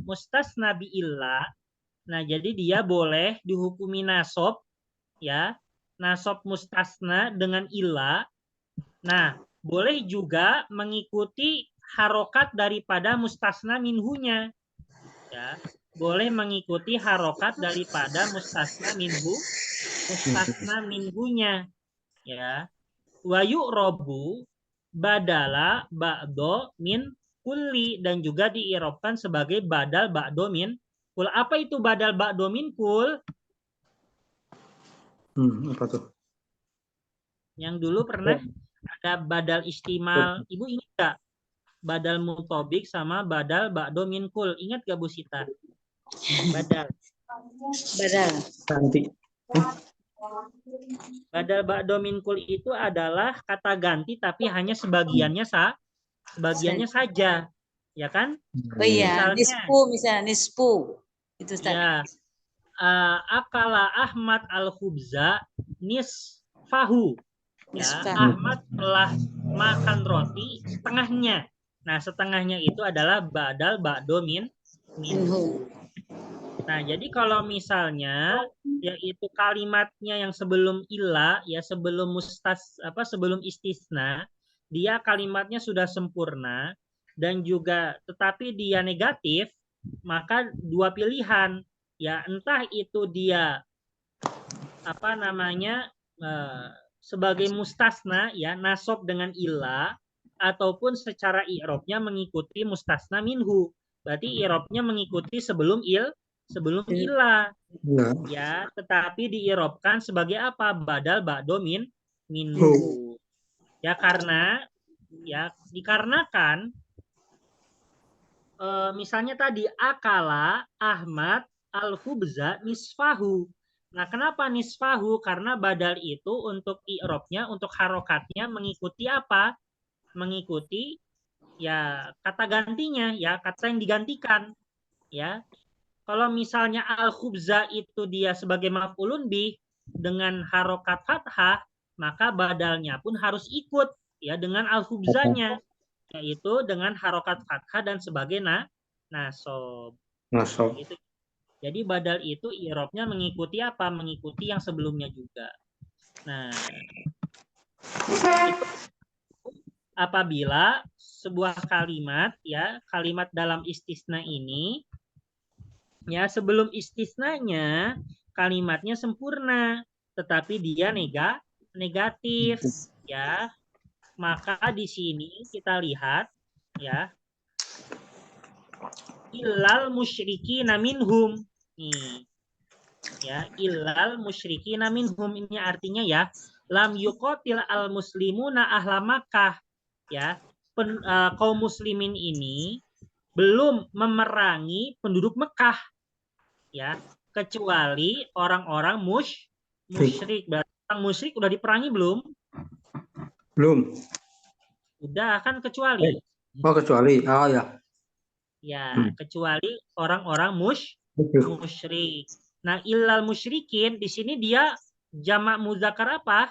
mustasna bi illa. Nah, jadi dia boleh dihukumi nasob, ya. Nasob mustasna dengan illa. Nah, boleh juga mengikuti harokat daripada mustasna minhunya. Ya, boleh mengikuti harokat daripada mustasna minhunya. Ya. Wa yu'robu badala ba'do min kulli, dan juga diirofkan sebagai badal ba'do min kul. Apa itu badal ba'do min kul? Apa tuh? Yang dulu pernah ada badal istimal. Ibu ingat gak? Badal mutobik sama badal ba'do min kul. Ingat gak, Bu Sita? Badal. Ganti. Badal ba'do min kul itu adalah kata ganti tapi hanya sebagiannya saja. Ya kan? Oh iya, misalnya nisfu. Itu tadi. Ya, akala Ahmad al-khubza nisfahu. Ya, Ahmad telah makan roti setengahnya. Nah, setengahnya itu adalah badal ba'do minhu. Nah, jadi kalau misalnya yaitu kalimatnya yang sebelum illa, ya sebelum sebelum istisna, dia kalimatnya sudah sempurna dan juga tetapi dia negatif, maka dua pilihan, ya, entah itu dia sebagai mustasna, ya, nasob dengan illa, ataupun secara i'rabnya mengikuti mustasna minhu. Berarti i'rabnya mengikuti sebelum illa. Ya. Ya, tetapi diirobkan sebagai apa? Badal ba'do minhu. Ya dikarenakan misalnya tadi akala Ahmad al-khubza nisfahu. Nah, kenapa nisfahu? Karena badal itu untuk i'robnya, untuk harokatnya mengikuti apa? Mengikuti ya kata gantinya, ya kata yang digantikan. Ya, kalau misalnya al-khubza itu dia sebagai maf'ulun bih dengan harokat fathah, maka badalnya pun harus ikut ya dengan al-khubzanya, yaitu dengan harokat fathah dan sebagai nasob. Nasab. Gitu. Jadi badal itu i'rabnya mengikuti apa? Mengikuti yang sebelumnya juga. Nah, itu apabila sebuah kalimat ya, kalimat dalam istisna ini ya sebelum istisnanya kalimatnya sempurna tetapi dia negatif ya, maka di sini kita lihat ya illal musyrikina minhum nih ya, illal musyrikina minhum ini artinya ya lam yuqatil al muslimuna ahla Makkah ya, kaum muslimin ini belum memerangi penduduk Mekah ya, kecuali orang-orang musyrik. Berarti orang musyrik udah diperangi belum? Belum. Udah kan, kecuali. Oh, kecuali. Oh ya. Ya, kecuali orang-orang musyrik. Nah, illal musyrikin di sini dia jamak muzakkar apa?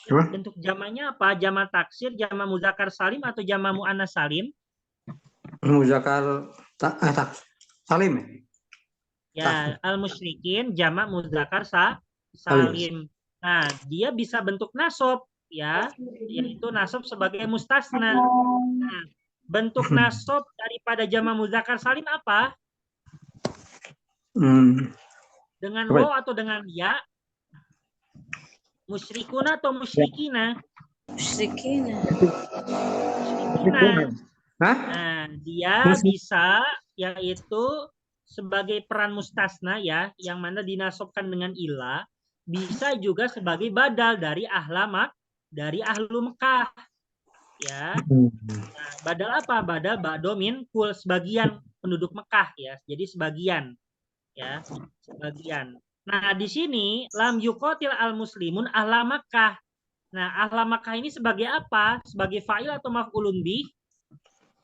Bentuk jamaknya apa? Jamak taksir, jamak muzakkar salim atau jamak muannas salim? Muzakkar salim ya? Ya, al musyrikin jamak muzakkar salim. Nah, dia bisa bentuk nasab ya, yaitu nasab sebagai mustasna. Nah, bentuk nasab daripada jamak muzakkar salim apa? Dengan waw atau dengan ya? Musyrikuna atau musyrikina? Musyrikina. Nah, dia bisa yaitu sebagai peran mustasna ya, yang mana dinasobkan dengan ilah, bisa juga sebagai badal dari ahlu Mekah. Ya. Nah, badal apa? Badal ba'do min kul, sebagian penduduk Mekah ya. Jadi sebagian. Ya, sebagian. Nah, di sini lam yuqatil al muslimun ahla Makkah. Nah, ahla Makkah ini sebagai apa? Sebagai fa'il atau maf'ulun bih?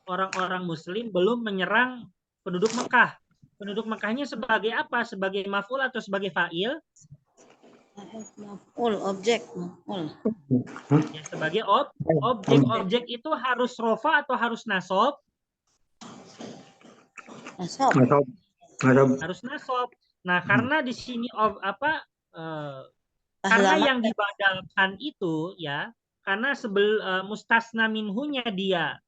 Orang-orang muslim belum menyerang penduduk Mekah. Penduduk Mekahnya sebagai apa? Sebagai maf'ul atau sebagai fa'il? Maf'ul, objek, maf'ul. Ya, sebagai objek. Objek itu harus rofa atau harus nasob? Nasab. Harus nasob. Nah, karena di sini karena yang dibadalkan itu ya, karena mustasna minhunya dia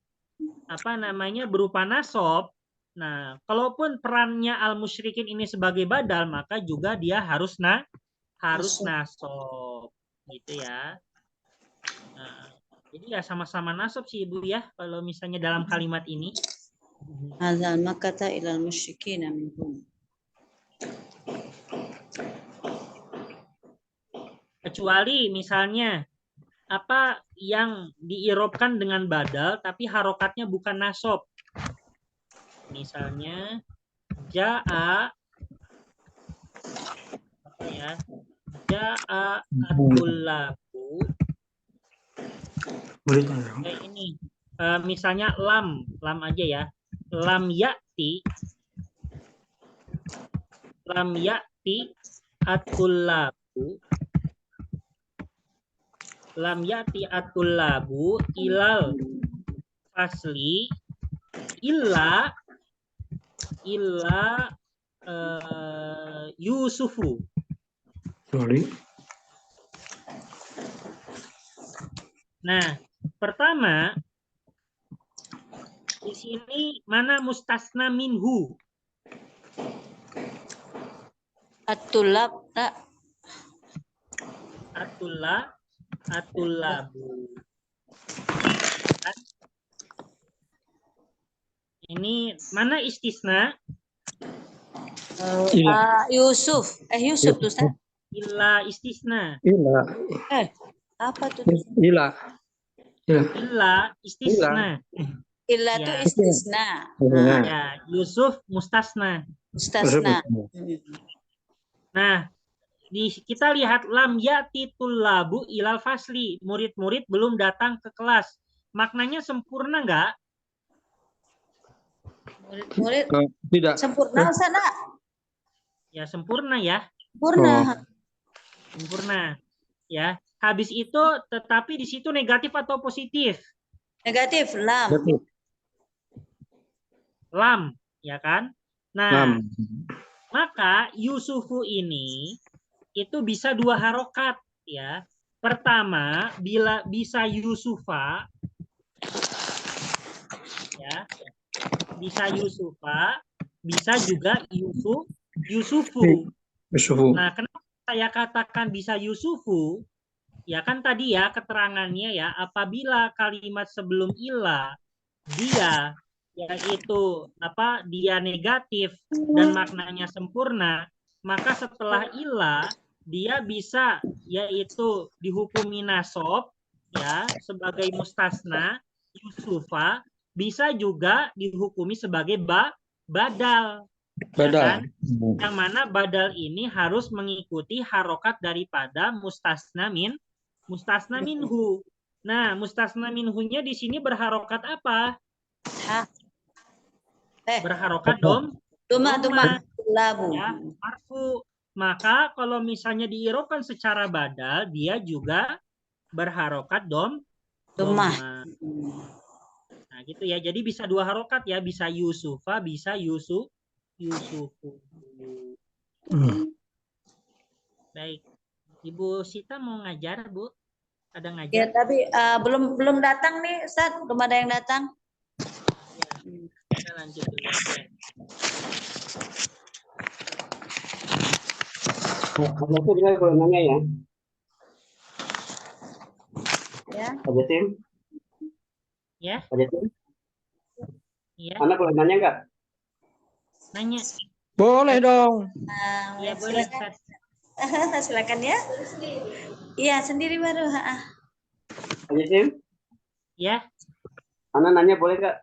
berupa nasob. Nah, kalaupun perannya al musyrikin ini sebagai badal, maka juga dia harus nasob gitu ya. Nah, jadi ya sama-sama nasob sih Ibu ya kalau misalnya dalam kalimat ini. Hazal makata ilal musyrikina minhum. Kecuali misalnya apa yang diirobkan dengan badal tapi harokatnya bukan nasob. Misalnya ja'a ya, ja'a at-tullabu. Kayak ini. Misalnya lam aja ya. Lam ya'ti at-tullabu. Lam ya'ti at-tullabu ilal fasli illa Yusufu. Sorry. Nah, pertama di sini mana mustasna minhu? At-tulab tak. At-tulab atulabu. Ini mana istisna? Yusuf. Yusuf tuh Ustaz. Illa istisna. Ila. Apa tuh? Ila. Ila. Illa istisna. Illa Ya. tuh istisna. Ya, Yusuf mustasna. Mustasna. Nah, kita lihat lam yati tullabu ilal fasli. Murid-murid belum datang ke kelas. Maknanya sempurna nggak? Murid-murid Tidak. sempurna Ustaz, nak? Ya, sempurna ya. Sempurna. Sempurna. Ya. Habis itu, tetapi di situ negatif atau positif? Negatif, lam. Lam, ya kan? Nah, maka Yusufu ini itu bisa dua harokat, ya. Pertama, bila bisa Yusufa, ya, bisa Yusufa, bisa juga Yusufu. Nah, kenapa saya katakan bisa Yusufu? Ya kan tadi ya keterangannya ya, apabila kalimat sebelum ila dia yaitu dia negatif dan maknanya sempurna, maka setelah ila dia bisa yaitu dihukumi nasab ya sebagai mustasna Yusufa, bisa juga dihukumi sebagai badal. Ya kan? Yang mana badal ini harus mengikuti harokat daripada mustasna minhu. Nah, mustasna minhunya di sini berharokat apa? Berharokat Doma. Ya, marfu. Maka kalau misalnya diirofkan secara badal, dia juga berharokat doma. Nah, gitu ya. Jadi bisa dua harokat ya, bisa Yusufa, bisa Yusufu. Baik. Ibu Sita mau ngajar, Bu? Ada ngajar? Ya, tapi belum datang nih, Ustaz. Belum ada yang datang. Ya, kita lanjut dulu. Ada tuh dengar kalau nanya ya. Ya. Ada tim? Ya. Ada tim? Iya. Anak boleh nanya nggak? Nanya. Boleh dong. Ya boleh. Silakan ya. Iya, sendiri baru. Ada tim? Ya. Anak nanya boleh nggak?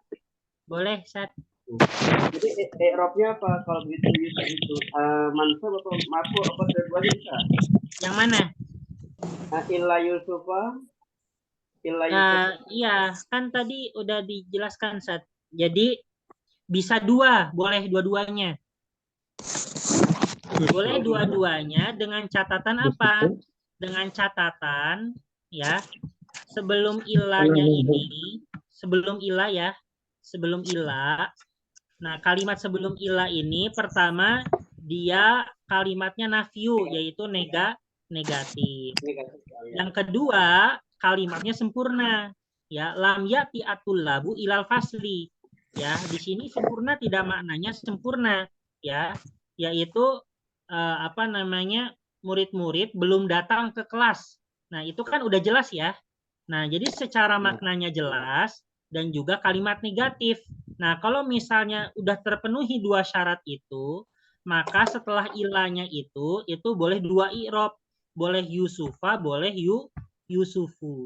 Boleh, Sat. Jadi i'rabnya apa kalau begitu itu mansub atau marfu apa dua-duanya bisa? Yang mana? Illa Yusufa. Iya, kan tadi udah dijelaskan, Sat. Jadi bisa dua, boleh dua-duanya. Boleh dua-duanya dengan catatan apa? Dengan catatan ya, sebelum ilahnya ini, sebelum ilah ya, sebelum ilah. Nah, kalimat sebelum ilah ini pertama dia kalimatnya nafyu, yaitu negatif. Yang kedua, kalimatnya sempurna. Ya, lam yati atullabu ilal fasli. Ya, di sini sempurna tidak maknanya sempurna, ya, yaitu murid-murid belum datang ke kelas. Nah, itu kan udah jelas ya. Nah, jadi secara maknanya jelas dan juga kalimat negatif. Nah, kalau misalnya udah terpenuhi dua syarat itu, maka setelah ilahnya itu boleh dua i'rab. Boleh Yusufa, boleh Yusufu.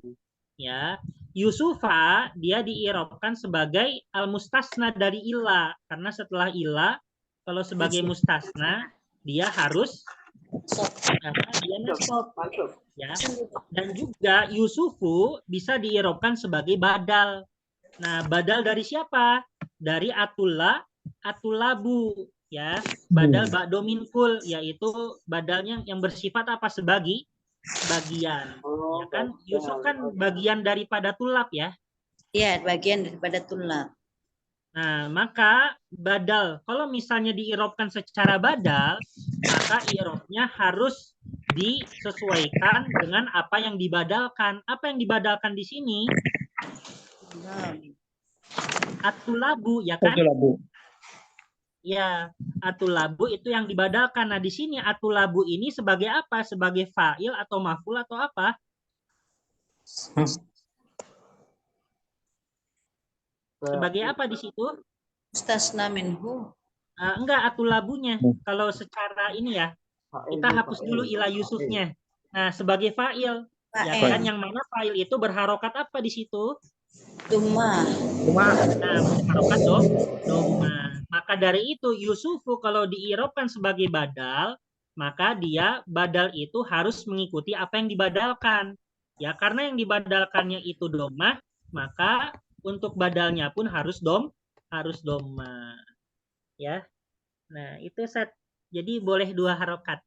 Ya. Yusufa dia di'irabkan sebagai al-mustasna dari ilah. Karena setelah ilah, kalau sebagai mustasna, dia harus dia nasab. Ya. Dan juga Yusufu bisa di'irabkan sebagai badal. Nah, badal dari siapa? Dari atulabu, ya. Badal ba'dominkul, yaitu badalnya yang bersifat apa? Bagian. Ya kan? Yusuf kan bagian daripada tulab ya. Iya, bagian daripada tulab. Nah, maka badal, kalau misalnya diirobkan secara badal, maka irobnya harus disesuaikan dengan apa yang dibadalkan. Apa yang dibadalkan di sini? Atulabu, ya kan? Atulabu. Ya, atulabu itu yang dibadalkan. Nah, di sini atulabu ini sebagai apa? Sebagai fa'il atau maf'ul atau apa? Sebagai apa di situ? Mustasna minhu. Enggak, atulabunya. Kalau secara ini ya, kita hapus dulu ila Yusufnya. Nah, sebagai fa'il. Ya kan, yang mana fa'il itu berharokat apa di situ? Duma. Nah, berharokat doma. Maka dari itu Yusufu kalau diirobkan sebagai badal, maka dia badal itu harus mengikuti apa yang dibadalkan. Ya, karena yang dibadalkannya itu doma, maka untuk badalnya pun harus doma. Ya. Nah, itu set. Jadi boleh dua harokat.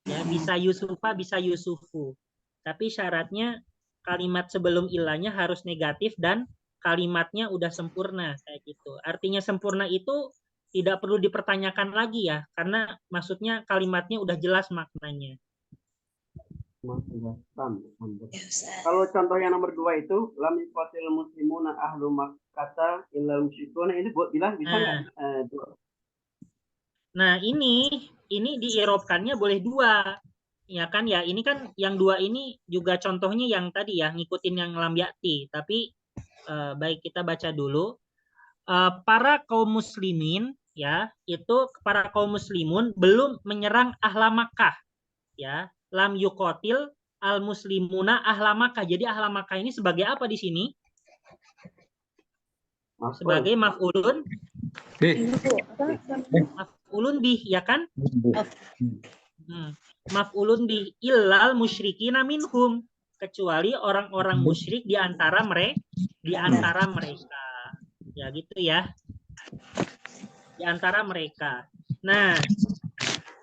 Ya, bisa Yusufa, bisa Yusufu. Tapi syaratnya kalimat sebelum ilahnya harus negatif dan kalimatnya udah sempurna kayak gitu. Artinya sempurna itu tidak perlu dipertanyakan lagi ya, karena maksudnya kalimatnya udah jelas maknanya. Kalau contoh yang nomor 2 itu lam yuqatil muslimuna ahlu makkata illal musyrikuna, ini buat bilang bisa nggak? Nah, ini diirobkannya boleh dua. Ya kan ya, ini kan yang dua ini juga contohnya yang tadi ya, ngikutin yang lam ya'ti. Tapi baik kita baca dulu. Para kaum muslimin ya, itu para kaum muslimun belum menyerang ahla Makkah. Ya, lam yuqatil al muslimuna ahla Makkah. Jadi ahla Makkah ini sebagai apa di sini? Sebagai maf'ulun maf'ulun bih, ya kan? Maf'ulun bih illal musyrikina minhum, kecuali orang-orang musyrik di antara mereka. Ya gitu ya. Di antara mereka. Nah,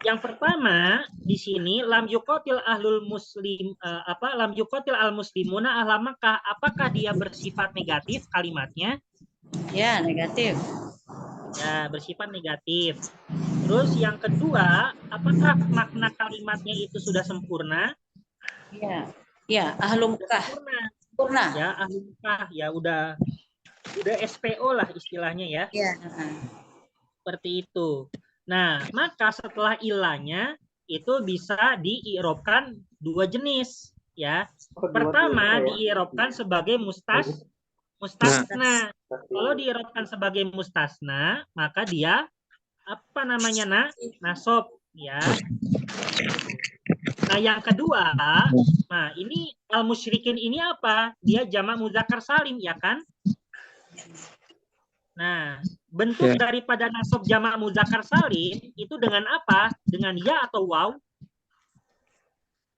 yang pertama di sini lam yuqatil ahlul muslim lam yuqatil al muslimuna ahla Makkah, apakah dia bersifat negatif kalimatnya? Ya, negatif. Ya, bersifat negatif. Terus yang kedua, apakah makna kalimatnya itu sudah sempurna? Ya. Ya, ahlu Makkah. Sempurna. Ya, ahlu Makkah ya udah SPO lah istilahnya ya. Ya. Seperti itu. Nah, maka setelah ilahnya itu bisa diirobkan dua jenis ya. Pertama diirobkan sebagai mustasna. Kalau diirobkan sebagai mustasna, maka dia apa namanya nasob ya. Nah, yang kedua, nah ini al musyrikin ini apa? Dia jamak muzakkar salim ya kan? Nah, bentuk daripada nasob jamak muzakkar salim itu dengan apa? Dengan ya atau waw?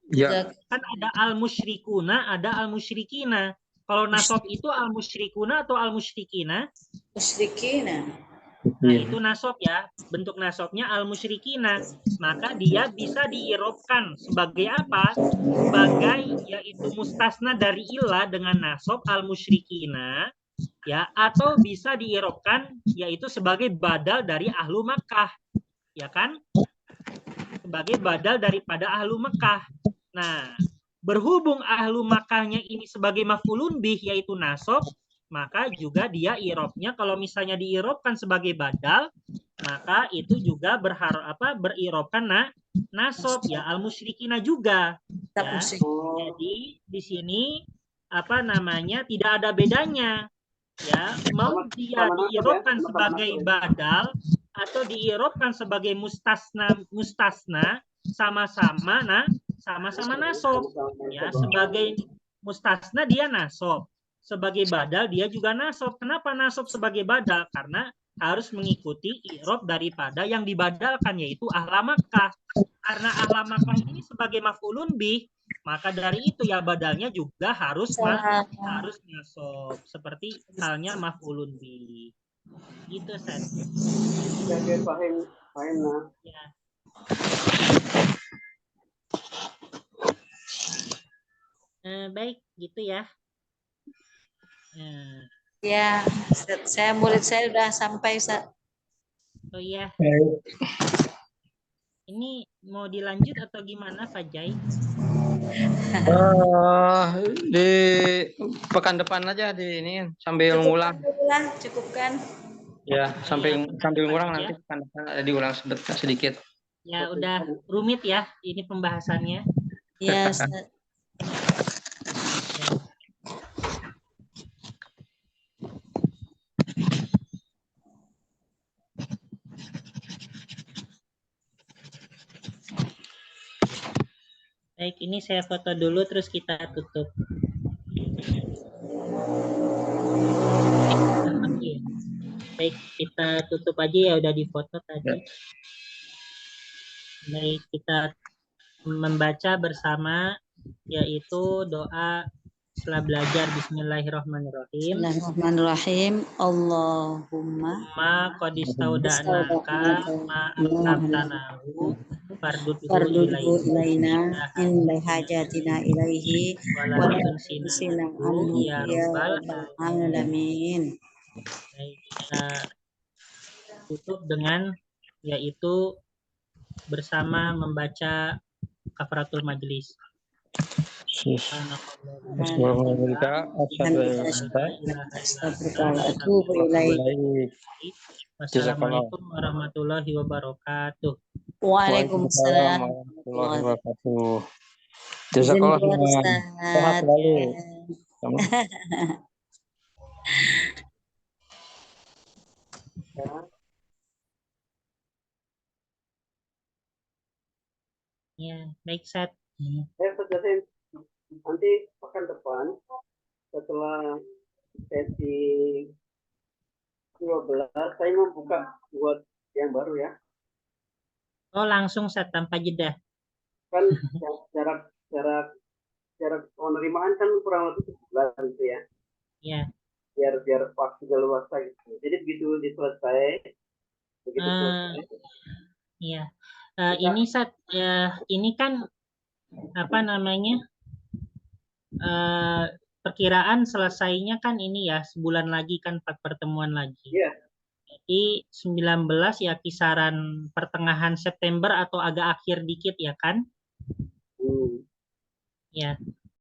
Ya. Kan ada al musyrikuna, ada al musyrikina. Kalau nasob itu al musyrikuna atau al musyrikina? Musyrikina. Nah, itu nasob ya. Bentuk nasobnya al musyrikina. Maka dia bisa diirobkan sebagai apa? Sebagai yaitu mustasna dari ilah dengan nasob al musyrikina. Ya, atau bisa diirobkan yaitu sebagai badal dari ahlu Makkah. Ya kan? Sebagai badal daripada ahlu Makkah. Nah, berhubung ahlu Makkahnya ini sebagai maf'ulun bih yaitu nasob, maka juga dia irobnya kalau misalnya diirobkan sebagai badal, maka itu juga berirobkan nasob ya al musyrikina juga. Ya. Jadi di sini apa namanya tidak ada bedanya. Ya, mau dia diirobkan sebagai badal atau diirobkan sebagai mustasna sama-sama nasob ya. Sebagai mustasna dia nasob, sebagai badal dia juga nasob. Kenapa nasob sebagai badal? Karena harus mengikuti irob daripada yang dibadalkan yaitu ahla Makkah. Karena ahla Makkah ini sebagai maf'ulun bih, maka dari itu ya badalnya juga harus nasob seperti halnya maf'ulun bih. Gitu San. Oke, paham nah. Ya. Baik, gitu ya. Ya, murid saya sudah sampai. Oh iya. Ini mau dilanjut atau gimana, Fajai? Di pekan depan aja di ini sambil ngulang. Cukupkan. Ya, sambil ngulang nanti pekan depan diulang sedikit. Ya, udah rumit ya ini pembahasannya. Ya, Baik, ini saya foto dulu terus kita tutup. Oke. Baik, kita tutup aja ya, udah difoto tadi. Baik, kita membaca bersama yaitu doa setelah belajar. Bismillahirrahmanirrahim. Bismillahirrahmanirrahim. Allahumma Ma qadistauda'naka ma'amtanahu fardudhu ilaina inda hajatina ilaihi wa la tunsina tunsina anhu ya ya rabbal rabbal alamin. Baik, kita tutup dengan yaitu bersama membaca kafaratul majlis. Wassalamualaikum warahmatullahi wabarakatuh. Waalaikumsalam warahmatullahi wabarakatuh. Izin Jazakallah keluar, sehat Ustaz. selalu. Ya, baik Sat. Jadi nanti pekan depan setelah sesi 12 saya mau buka buat yang baru ya. Oh, langsung Sat tanpa jeda. Kan jarak penerimaan kan kurang lebih 7 bulan gitu ya. Iya. Biar waktu leluasa gitu. Jadi begitu selesai. Iya. Ini Sat, ini kan apa namanya? Perkiraan selesainya kan ini ya sebulan lagi kan 4 pertemuan lagi. Iya. Jadi 19 ya kisaran pertengahan September atau agak akhir dikit ya kan? Ya.